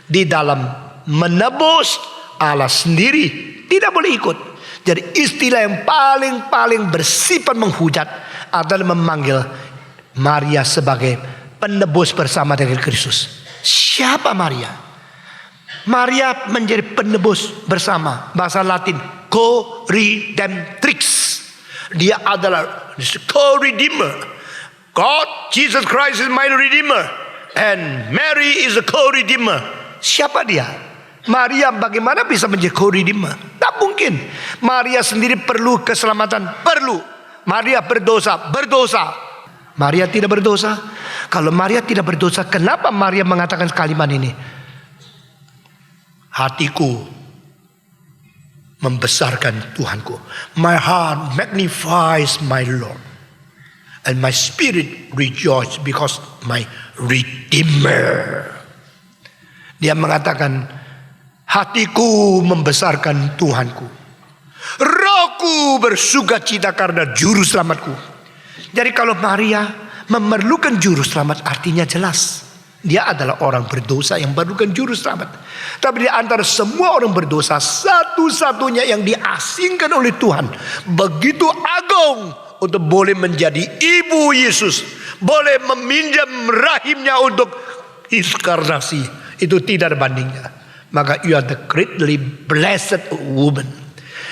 Di dalam menebus Allah sendiri tidak boleh ikut. Jadi istilah yang paling bersifat menghujat adalah memanggil Maria sebagai penebus bersama dengan Kristus. Siapa Maria? Maria menjadi penebus bersama. Bahasa Latin co-redemptrix. Dia adalah co-redeemer. God, Jesus Christ is my redeemer, and Mary is a co-redeemer. Siapa dia? Maria bagaimana bisa menjadi co-redeemer? Tak mungkin. Maria sendiri perlu keselamatan, perlu. Maria berdosa. Maria tidak berdosa. Kalau Maria tidak berdosa, kenapa Maria mengatakan kalimat ini? Hatiku membesarkan Tuhanku. My heart magnifies my Lord, and my spirit rejoice because my Redeemer. Dia mengatakan, hatiku membesarkan Tuhanku, rohku bersukacita karena juru selamatku. Jadi kalau Maria memerlukan juru selamat, artinya jelas dia adalah orang berdosa yang memerlukan juru selamat. Tapi di antara semua orang berdosa, satu-satunya yang diasingkan oleh Tuhan begitu agung untuk boleh menjadi ibu Yesus, boleh meminjam rahimnya untuk inkarnasi, itu tidak ada bandingnya. Maka you are the greatly blessed woman.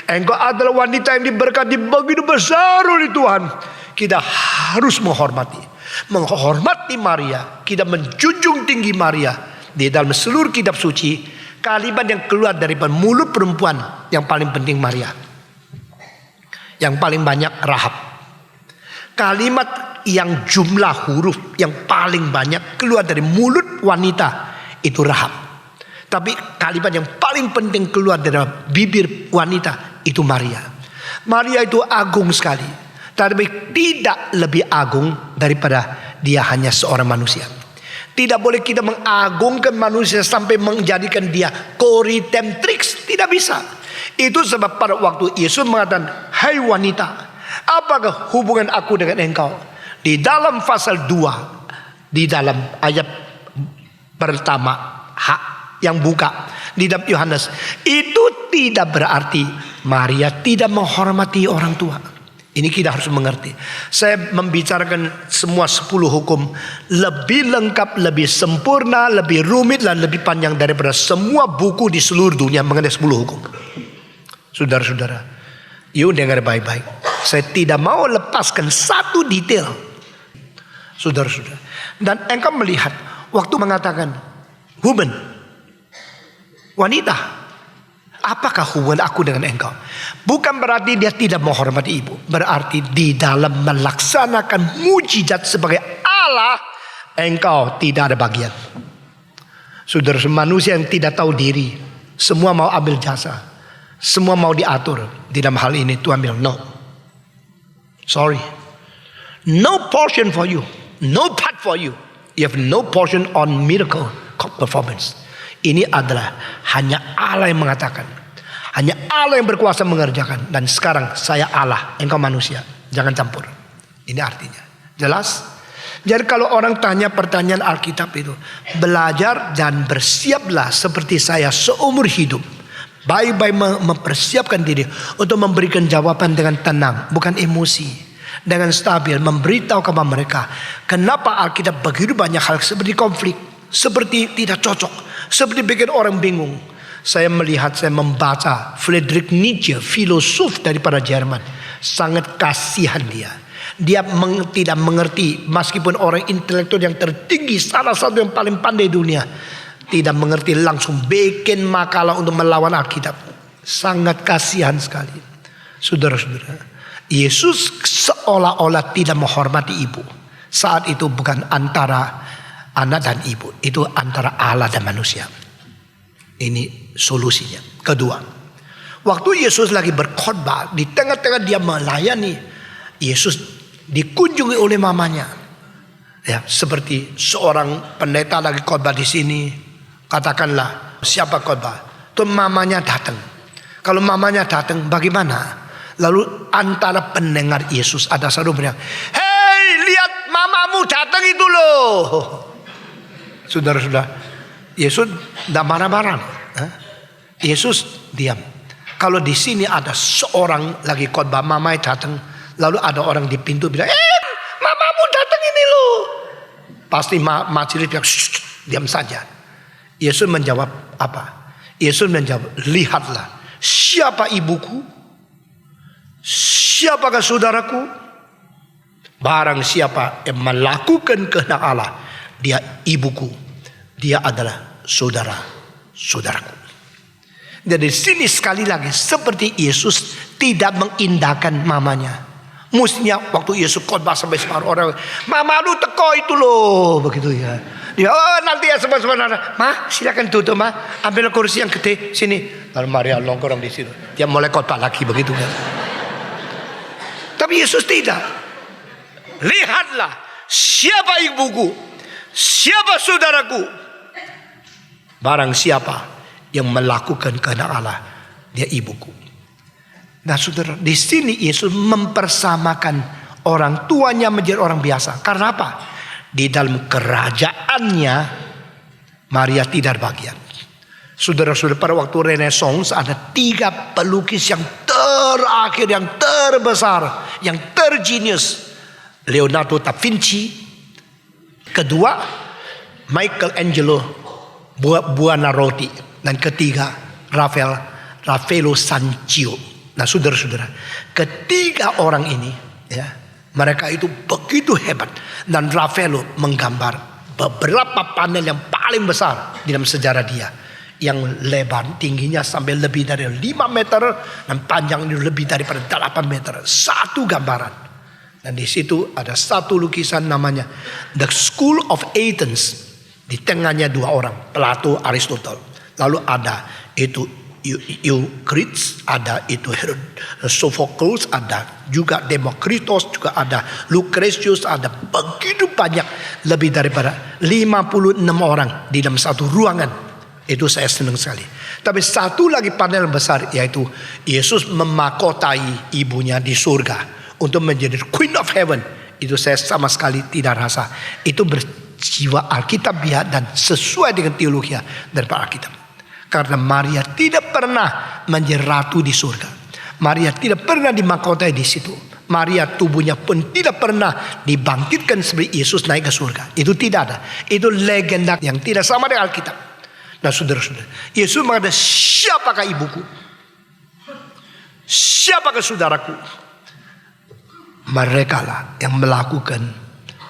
Engkau adalah wanita yang diberkati begitu besar oleh Tuhan. Kita harus menghormati Maria. Kita menjunjung tinggi Maria. Di dalam seluruh kitab suci, kalimat yang keluar dari mulut perempuan yang paling penting Maria. Yang paling banyak Rahab. Kalimat yang jumlah huruf yang paling banyak keluar dari mulut wanita itu Rahab. Tapi kalimat yang paling penting keluar dari bibir wanita itu Maria. Maria itu agung sekali, tapi tidak lebih agung daripada dia hanya seorang manusia. Tidak boleh kita mengagungkan manusia sampai menjadikan dia Korintrix. Tidak bisa. Itu sebab pada waktu Yesus mengatakan, "Hai wanita, apakah hubungan aku dengan engkau?" Di dalam pasal 2, di dalam ayat pertama yang buka di dalam Yohanes, itu tidak berarti Maria tidak menghormati orang tua. Ini kita harus mengerti. Saya membicarakan semua 10 hukum lebih lengkap, lebih sempurna, lebih rumit dan lebih panjang daripada semua buku di seluruh dunia mengenai 10 hukum. Saudara-saudara, yuk dengar baik-baik. Saya tidak mau lepaskan satu detail. Saudara-saudara, dan engkau melihat waktu mengatakan, "Woman, wanita, apakah hubungan aku dengan engkau?" Bukan berarti dia tidak menghormati ibu. Berarti di dalam melaksanakan mujizat sebagai Allah, engkau tidak ada bagian. Saudara, manusia yang tidak tahu diri, semua mau ambil jasa, semua mau diatur. Di dalam hal ini Tuhan bilang, "No, sorry, no portion for you, no part for you. You have no portion on miracle performance." Ini adalah hanya Allah yang mengatakan, hanya Allah yang berkuasa mengerjakan. Dan sekarang saya Allah, engkau manusia, jangan campur. Ini artinya jelas. Jadi kalau orang tanya pertanyaan Alkitab itu, belajar dan bersiaplah seperti saya seumur hidup. Baik-baik mempersiapkan diri untuk memberikan jawaban dengan tenang, bukan emosi, dengan stabil, memberitahu kepada mereka kenapa Alkitab begitu banyak hal seperti konflik, seperti tidak cocok, seperti bikin orang bingung. Saya melihat, saya membaca Friedrich Nietzsche, filosof daripada Jerman, sangat kasihan dia. Dia tidak mengerti, meskipun orang intelektual yang tertinggi, salah satu yang paling pandai dunia, tidak mengerti, langsung bikin makalah untuk melawan Alkitab. Sangat kasihan sekali. Saudara-saudara, Yesus seolah-olah tidak menghormati ibu. Saat itu bukan antara anak dan ibu, itu antara Allah dan manusia. Ini solusinya. Kedua, waktu Yesus lagi berkhotbah, di tengah-tengah dia melayani, Yesus dikunjungi oleh mamanya. Ya, seperti seorang pendeta lagi khotbah di sini, katakanlah siapa khotbah, tuh mamanya datang. Kalau mamanya datang, bagaimana? Lalu antara pendengar Yesus ada satu bilang, "Hei, lihat mamamu datang itu loh." Saudara-saudara, Yesus tidak marah-marah. Yesus diam. Kalau di sini ada seorang lagi khotbah, mamanya datang, lalu ada orang di pintu bilang, "Mamamu datang ini loh." Pasti majelis bilang, "Shh, diam saja." Yesus menjawab apa? Yesus menjawab, "Lihatlah, siapa ibuku? Siapakah saudaraku? Barang siapa yang melakukan kehendak Allah, dia ibuku, dia adalah saudara-saudaraku." Jadi sini sekali lagi seperti Yesus tidak mengindahkan mamanya. Mestinya waktu Yesus khotbah sampai separuh orang, "Mama lu teko itu loh," begitu ya. Dia, "Oh nanti ya sebentar, Ma silakan tutup, Ma, ambil kursi yang gede sini." Lalu Maria longkorong di situ. Dia mulai khotbah lagi begitu kan. Tapi Yesus tidak. "Lihatlah, siapa ibuku, siapa saudaraku. Barang siapa yang melakukan kehendak Allah, dia ibuku." Nah saudara, di sini Yesus mempersamakan orang tuanya menjadi orang biasa. Karena apa? Di dalam kerajaannya Maria tidak bagian. Saudara-saudara, pada waktu Renaissance ada 3 pelukis yang terakhir, yang terbesar, yang terjenius. Leonardo da Vinci, kedua Michelangelo Buonarroti, dan ketiga Raffaello Sanzio. Nah saudara-saudara, ketiga orang ini ya, mereka itu begitu hebat. Dan Raffaello menggambar beberapa panel yang paling besar di dalam sejarah dia, yang lebar tingginya sampai lebih dari 5 meter dan panjangnya lebih daripada 8 meter. Satu gambaran. Dan di situ ada satu lukisan namanya The School of Athens. Di tengahnya 2 orang, Plato, Aristotle. Lalu ada itu Euclides, ada itu Sophocles, ada juga Demokritos, juga ada Lucretius, ada begitu banyak, lebih daripada 56 orang di dalam satu ruangan. Itu saya senang sekali. Tapi satu lagi panel besar, yaitu Yesus memahkotai ibunya di surga untuk menjadi Queen of Heaven. Itu saya sama sekali tidak rasa. Itu berjiwa Alkitabiah dan sesuai dengan teologi daripada Alkitab. Karena Maria tidak pernah menjadi ratu di surga. Maria tidak pernah dimahkotai di situ. Maria tubuhnya pun tidak pernah dibangkitkan seperti Yesus naik ke surga. Itu tidak ada. Itu legenda yang tidak sama dengan Alkitab. Nah saudara-saudara, Yesus mengatakan, siapakah ibuku? Siapakah saudaraku? Mereka lah yang melakukan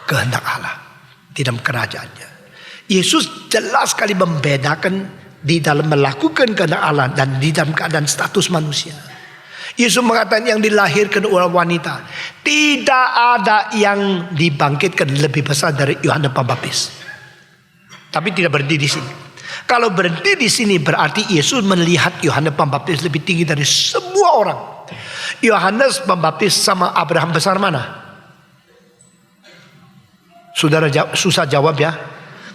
kehendak Allah di dalam kerajaannya. Yesus jelas sekali membedakan di dalam melakukan kehendak Allah dan di dalam keadaan status manusia. Yesus mengatakan yang dilahirkan oleh wanita, tidak ada yang dibangkitkan lebih besar dari Yohanes Pembaptis. Tapi tidak berhenti di sini. Kalau berhenti di sini berarti Yesus melihat Yohanes Pembaptis lebih tinggi dari semua orang. Yohanes Pembaptis sama Abraham besar mana? Saudara susah jawab ya.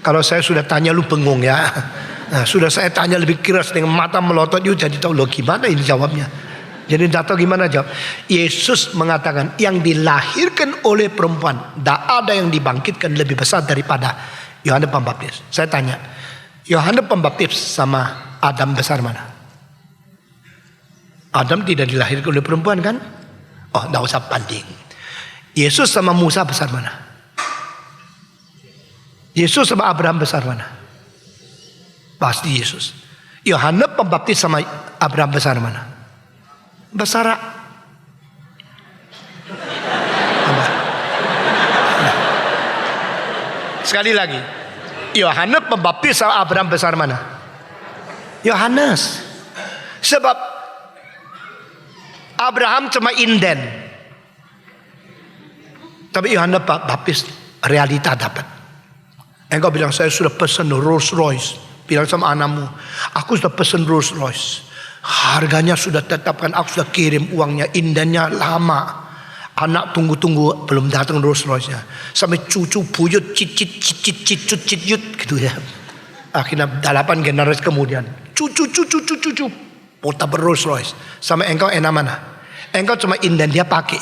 Kalau saya sudah tanya lu bengong ya. Nah, sudah saya tanya lebih keras dengan mata melotot, you jadi tahu loh gimana ini jawabnya. Jadi tidak tahu gimana jawab. Yesus mengatakan yang dilahirkan oleh perempuan, tidak ada yang dibangkitkan lebih besar daripada Yohanes Pembaptis. Saya tanya, Yohanes Pembaptis sama Adam besar mana? Adam tidak dilahirkan oleh perempuan kan? Oh, tidak usah banding. Yesus sama Musa besar mana? Yesus sama Abraham besar mana? Pasti Yesus. Yohanes Pembaptis sama Abraham besar mana? Besar. Nah. Sekali lagi, Yohanes Pembaptis sama Abraham besar mana? Yohanes. Sebab Abraham cuma inden, tapi Yohanes Pembaptis realita dapat. Engkau bilang saya sudah pesan Rolls Royce. Bilang sama anakmu, aku sudah pesan Rolls Royce. Harganya sudah tetapkan, aku sudah kirim uangnya, indennya lama. Anak tunggu-tunggu belum datang Rolls Royce-nya. Sampai cucu buyut cicit gitu ya. Akhirnya 8 generasi kemudian, cucu potong Rolls Royce. Sama engkau enak mana? Engkau cuma inden dia pakai.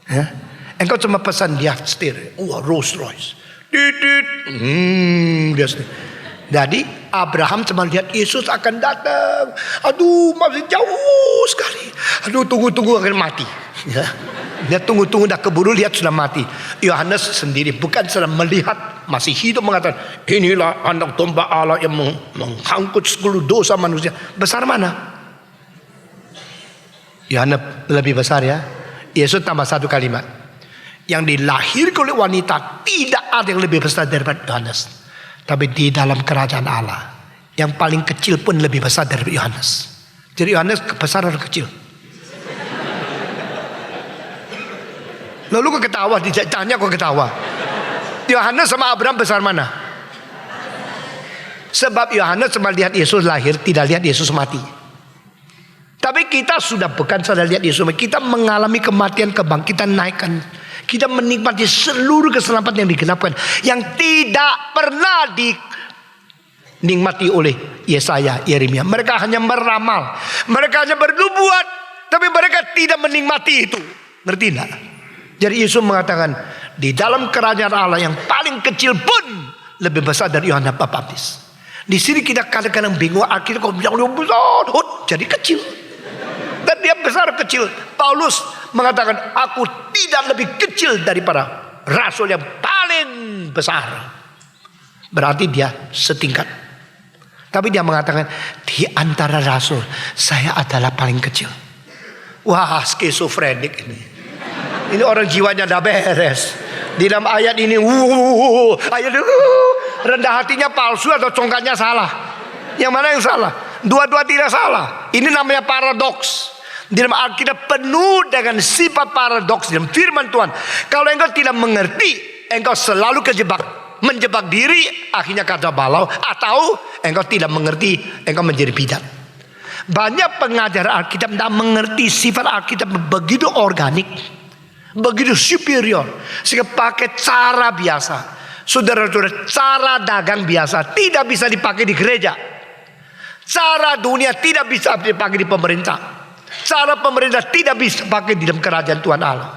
Ya? Engkau cuma pesan dia setir. Rolls Royce. Dia setir. Jadi Abraham cuma lihat Yesus akan datang. Aduh masih jauh sekali. Aduh tunggu akan mati. Ya. Dia tunggu dah keburu lihat sudah mati. Yohanes sendiri bukan sedang melihat, masih hidup mengatakan, inilah anak domba Allah yang menghangkut segala dosa manusia. Besar mana? Yohanes lebih besar ya. Yesus tambah satu kalimat. Yang dilahirkan oleh wanita tidak ada yang lebih besar daripada Yohanes. Tapi di dalam kerajaan Allah, yang paling kecil pun lebih besar dari Yohanes. Jadi Yohanes besar atau kecil? Lalu kau ketawa, ditanya kau ketawa. Yohanes sama Abraham besar mana? Sebab Yohanes cuma lihat Yesus lahir, tidak lihat Yesus mati. Tapi kita sudah bukan saja lihat Yesus, kita mengalami kematian, kebangkitan, naikkan. Kita menikmati seluruh keselamatan yang digenapkan, yang tidak pernah dinikmati oleh Yesaya, Yeremia. Mereka hanya meramal, mereka hanya bernubuat, tapi mereka tidak menikmati itu. Ngerti tidak? Jadi Yesus mengatakan di dalam kerajaan Allah yang paling kecil pun lebih besar dari Yohanes Pembaptis. Di sini kita kadang-kadang bingung, akhirnya kau bilang dia besar, jadi kecil. Dan dia besar kecil. Paulus mengatakan aku tidak lebih kecil daripada rasul yang paling besar. Berarti dia setingkat. Tapi dia mengatakan di antara rasul saya adalah paling kecil. Wah, skizofrenik ini. Ini orang jiwanya dah beres. Di dalam ayat ini ayat rendah hatinya palsu atau congkaknya salah? Yang mana yang salah? Dua-dua tidak salah. Ini namanya paradoks. Di dalam Alkitab penuh dengan sifat paradoks dalam firman Tuhan. Kalau engkau tidak mengerti, engkau selalu kejebak menjebak diri, akhirnya kata balau, atau engkau tidak mengerti, engkau menjadi bidat. Banyak pengajar Alkitab tidak mengerti sifat Alkitab begitu organik, begitu superior, sehingga pakai cara biasa. Saudara-saudara, cara dagang biasa tidak bisa dipakai di gereja. Cara dunia tidak bisa dipakai di pemerintah. Cara pemerintah tidak bisa dipakai di dalam kerajaan Tuhan Allah.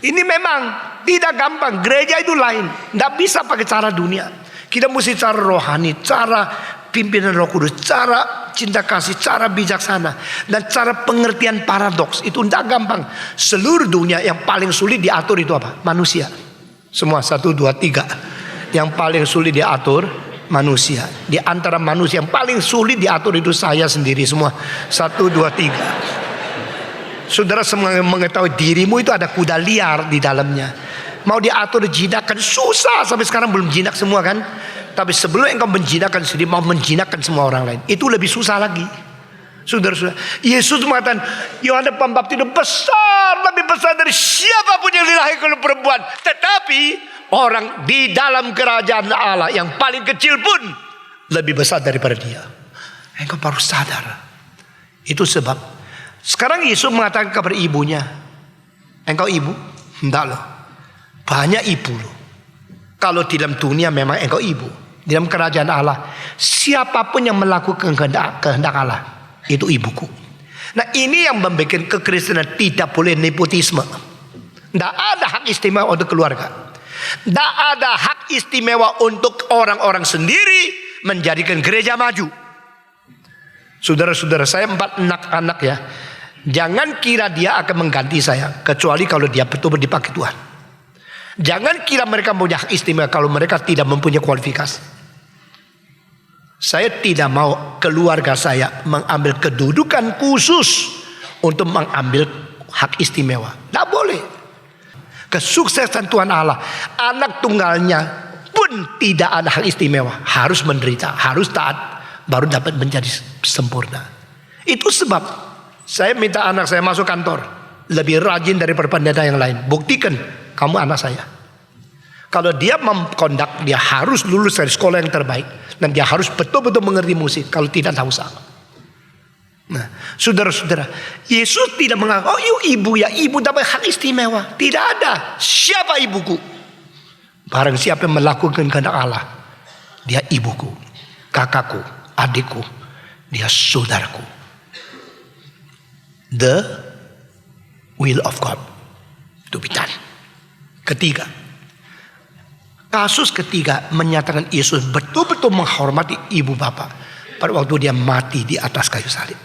Ini memang tidak gampang. Gereja itu lain. Tidak bisa pakai cara dunia. Kita mesti cara rohani, cara pimpinan Roh Kudus, cara cinta kasih, cara bijaksana, dan cara pengertian paradoks. Itu tidak gampang. Seluruh dunia yang paling sulit diatur itu apa? Manusia. Semua 1, 2, 3. Yang paling sulit diatur manusia. Di antara manusia yang paling sulit diatur itu saya sendiri semua. 1, 2, 3. Saudara semua mengetahui dirimu itu ada kuda liar di dalamnya. Mau diatur jinakkan susah. Sampai sekarang belum jinak semua kan. Tapi sebelum engkau menjinakkan sendiri, mau menjinakkan semua orang lain, itu lebih susah lagi. Saudara-saudara, Yesus mengatakan Yohanes Pembaptis itu besar, lebih besar dari siapapun yang dilahirkan oleh perempuan. Tetapi orang di dalam kerajaan Allah yang paling kecil pun lebih besar daripada dia. Engkau baru sadar. Itu sebab sekarang Yesus mengatakan kepada ibunya, engkau ibu? Enggak loh. Banyak ibu loh. Kalau di dalam dunia memang engkau ibu. Di dalam kerajaan Allah, siapapun yang melakukan kehendak Allah, itu ibuku. Nah, ini yang membuat kekristenan tidak boleh nepotisme. Tidak ada hak istimewa untuk keluarga. Tidak ada hak istimewa untuk orang-orang sendiri menjadikan gereja maju. Saudara-saudara, saya 4 anak ya. Jangan kira dia akan mengganti saya, kecuali kalau dia betul-betul dipakai Tuhan. Jangan kira mereka punya hak istimewa kalau mereka tidak mempunyai kualifikasi. Saya tidak mau keluarga saya mengambil kedudukan khusus untuk mengambil hak istimewa. Tidak boleh. Kesuksesan Tuhan Allah, anak tunggalnya pun tidak ada hak istimewa. Harus menderita, harus taat, baru dapat menjadi sempurna. Itu sebab saya minta anak saya masuk kantor lebih rajin daripada pendeta yang lain. Buktikan kamu anak saya. Kalau dia mengkondak, dia harus lulus dari sekolah yang terbaik. Dan dia harus betul-betul mengerti musik. Kalau tidak, tak usah. Nah, saudara-saudara, Yesus tidak mengatakan, oh ibu ya, ibu dapat hak istimewa. Tidak ada. Siapa ibuku? Barang siapa yang melakukan kehendak Allah, dia ibuku, kakakku, adikku, dia saudaraku. The will of God to be done. Ketiga, kasus ketiga menyatakan Yesus betul-betul menghormati ibu bapa pada waktu dia mati di atas kayu salib.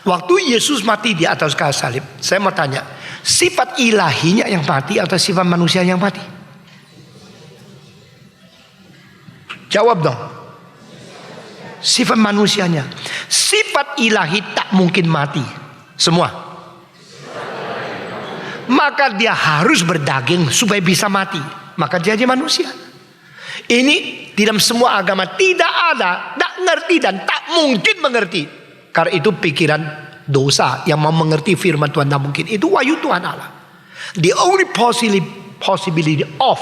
Waktu Yesus mati di atas kayu salib, saya mau tanya, sifat ilahinya yang mati atau sifat manusia yang mati? Jawab dong. Sifat manusianya. Sifat ilahi tak mungkin mati. Semua. Maka dia harus berdaging supaya bisa mati. Maka dia jadi manusia. Ini di dalam semua agama tidak ada, tak ngerti dan tak mungkin mengerti. Karena itu pikiran dosa yang mau mengerti firman Tuhan tak mungkin. Itu wahyu Tuhan Allah. The only possibility of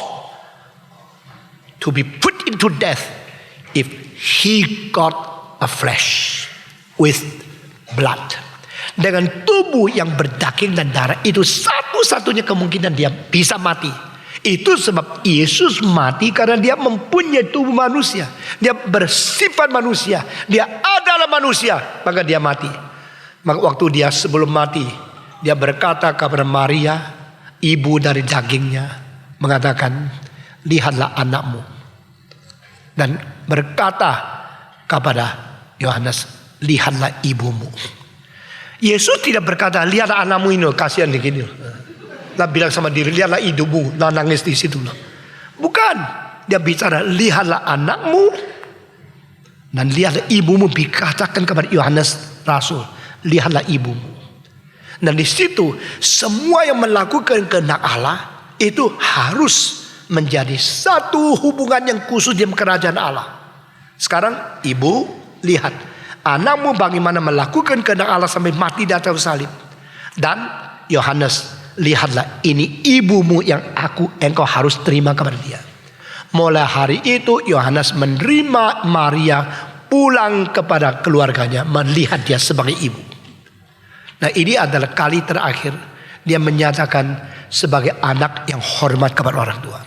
to be put into death if he got a flesh with blood. Dengan tubuh yang berdaging dan darah, itu satu-satunya kemungkinan dia bisa mati. Itu sebab Yesus mati karena dia mempunyai tubuh manusia. Dia bersifat manusia. Dia adalah manusia. Maka dia mati. Maka waktu dia sebelum mati, dia berkata kepada Maria, ibu dari dagingnya, mengatakan, lihatlah anakmu. Dan berkata kepada Yohanes, lihatlah ibumu. Yesus tidak berkata, lihatlah anakmu ini, kasihan begini. Lah bilang sama diri, lihatlah ibumu, lah nangis di situ. Bukan, dia bicara, lihatlah anakmu dan lihatlah ibumu. Dikatakan kepada Yohanes Rasul, lihatlah ibumu. Dan di situ semua yang melakukan kehendak Allah itu harus menjadi satu hubungan yang khusus di kerajaan Allah. Sekarang ibu lihat anakmu bagaimana melakukan kehendak Allah sampai mati di atas salib. Dan Yohanes lihatlah ini ibumu yang engkau harus terima kepada dia. Mulai hari itu Yohanes menerima Maria pulang kepada keluarganya, melihat dia sebagai ibu. Nah, ini adalah kali terakhir dia menyatakan sebagai anak yang hormat kepada orang tua.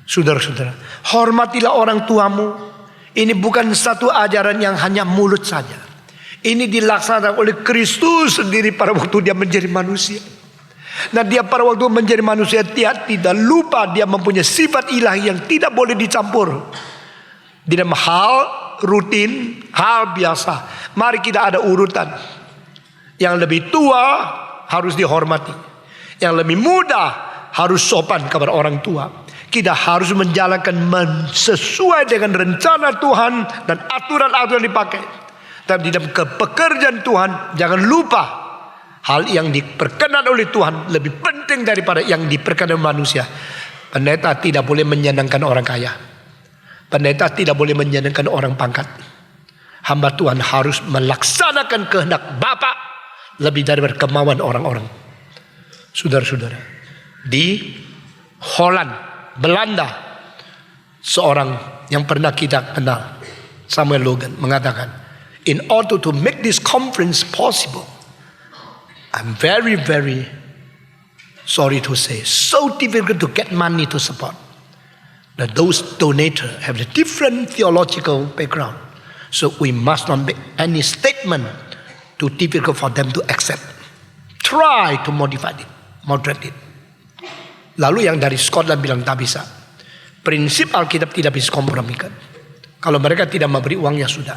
Saudara-saudara, hormatilah orang tuamu. Ini bukan satu ajaran yang hanya mulut saja. Ini dilaksanakan oleh Kristus sendiri pada waktu dia menjadi manusia. Nah, dia pada waktu menjadi manusia tidak lupa dia mempunyai sifat ilahi yang tidak boleh dicampur. Di dalam hal rutin, hal biasa, mari kita ada urutan. Yang lebih tua harus dihormati. Yang lebih muda harus sopan kepada orang tua. Kita harus menjalankan sesuai dengan rencana Tuhan dan aturan-aturan dipakai. Tapi di dalam pekerjaan Tuhan, jangan lupa hal yang diperkenan oleh Tuhan lebih penting daripada yang diperkenan manusia. Pendeta tidak boleh menyenangkan orang kaya. Pendeta tidak boleh menyenangkan orang pangkat. Hamba Tuhan harus melaksanakan kehendak Bapa lebih daripada kemauan orang-orang. Saudara-saudara, di Holland, Belanda, seorang yang pernah kita kenal, Samuel Logan, mengatakan, in order to make this conference possible, I'm very, very sorry to say, so difficult to get money to support. That those donators have a different theological background. So we must not make any statement too difficult for them to accept. Try to moderate it. Lalu yang dari Scotland bilang tak bisa. Prinsip Alkitab tidak bisa kompromikan. Kalau mereka tidak memberi uangnya sudah.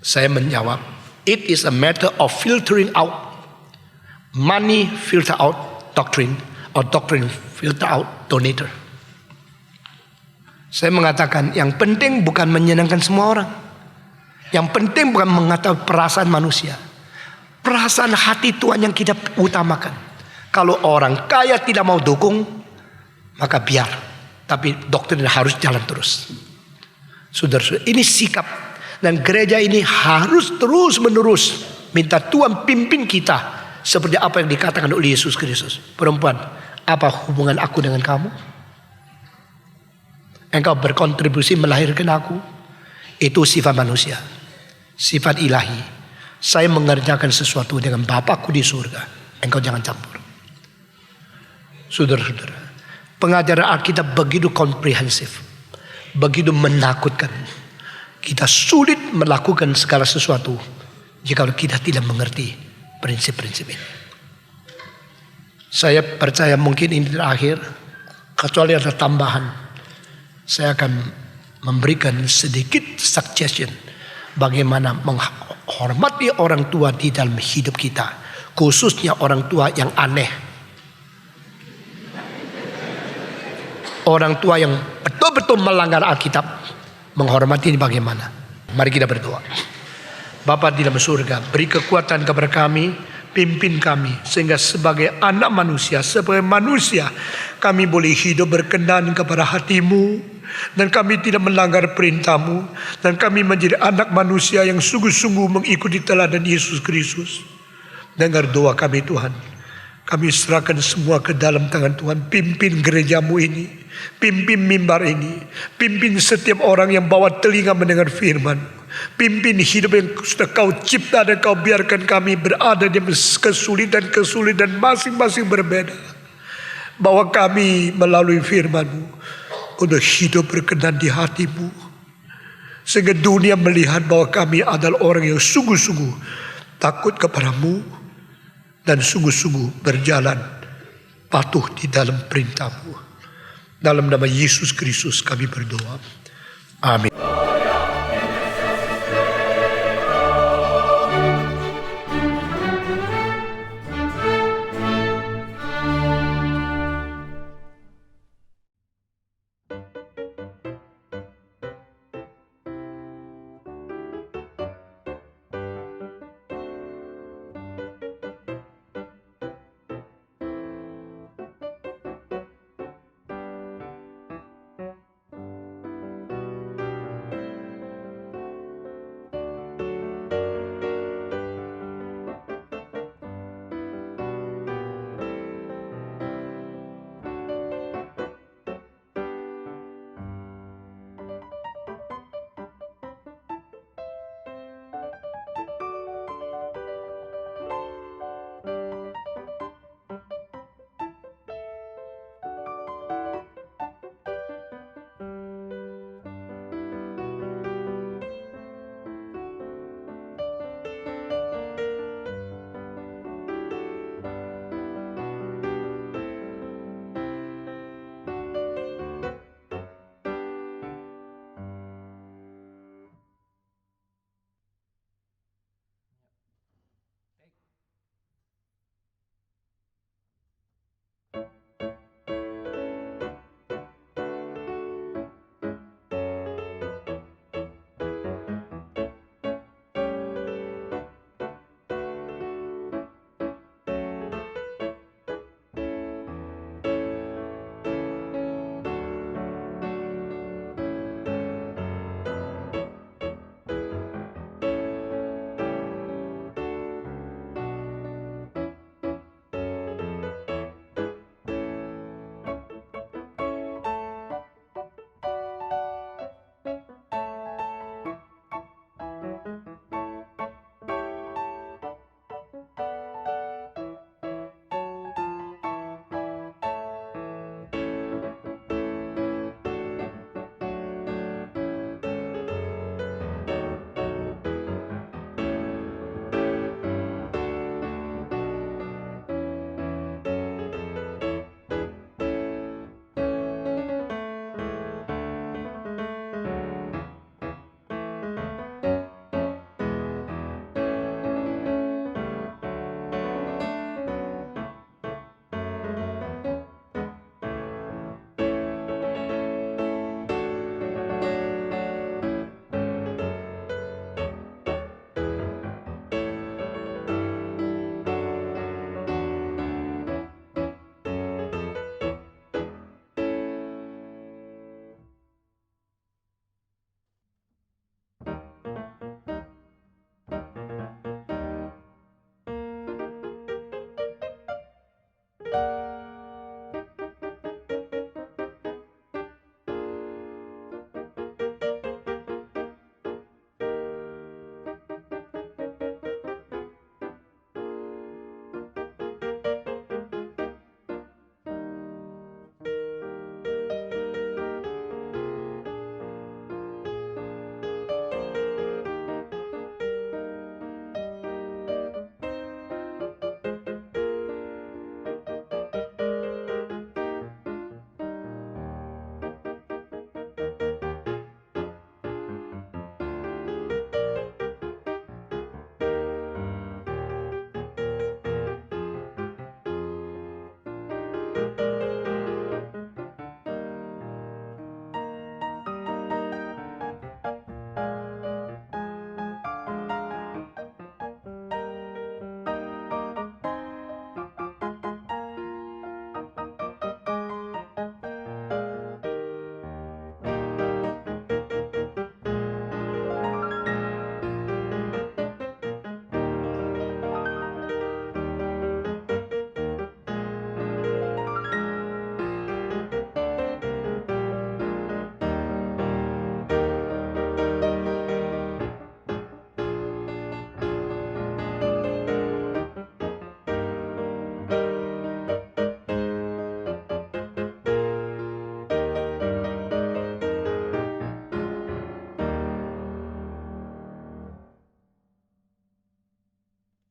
Saya menjawab, it is a matter of filtering out. Money filter out doctrine, or doctrine filter out donator. Saya mengatakan yang penting bukan menyenangkan semua orang. Yang penting bukan mengetahui perasaan manusia. Perasaan hati Tuhan yang kita utamakan. Kalau orang kaya tidak mau dukung, maka biar. Tapi doktrin harus jalan terus. Saudara-saudara, ini sikap. Dan gereja ini harus terus menerus minta Tuhan pimpin kita. Seperti apa yang dikatakan oleh Yesus Kristus. Perempuan, apa hubungan aku dengan kamu? Engkau berkontribusi melahirkan aku. Itu sifat manusia. Sifat ilahi. Saya mengerjakan sesuatu dengan Bapakku di surga. Engkau jangan campur. Saudara-saudara, pengajaran Alkitab begitu komprehensif, begitu menakutkan. Kita sulit melakukan segala sesuatu jika kita tidak mengerti prinsip-prinsip ini. Saya percaya mungkin ini terakhir, kecuali ada tambahan. Saya akan memberikan sedikit suggestion bagaimana menghormati orang tua di dalam hidup kita, khususnya orang tua yang aneh. Orang tua yang betul-betul melanggar Alkitab, menghormati ini bagaimana? Mari kita berdoa. Bapa di dalam surga, beri kekuatan kepada kami, pimpin kami, sehingga sebagai anak manusia, sebagai manusia, kami boleh hidup berkenan kepada hati-Mu, dan kami tidak melanggar perintah-Mu, dan kami menjadi anak manusia yang sungguh-sungguh mengikuti teladan Yesus Kristus. Dengar doa kami Tuhan. Kami serahkan semua ke dalam tangan Tuhan. Pimpin gereja-Mu ini, pimpin mimbar ini, pimpin setiap orang yang bawa telinga mendengar firman. Pimpin hidup yang sudah Kau cipta dan Kau biarkan kami berada di kesulitan-kesulitan masing-masing berbeda. Bawa kami melalui firman-Mu untuk hidup berkenan di hati-Mu, sehingga dunia melihat bahwa kami adalah orang yang sungguh-sungguh takut kepada-Mu dan sungguh-sungguh berjalan patuh di dalam perintah-Mu. Dalam nama Yesus Kristus kami berdoa. Amin.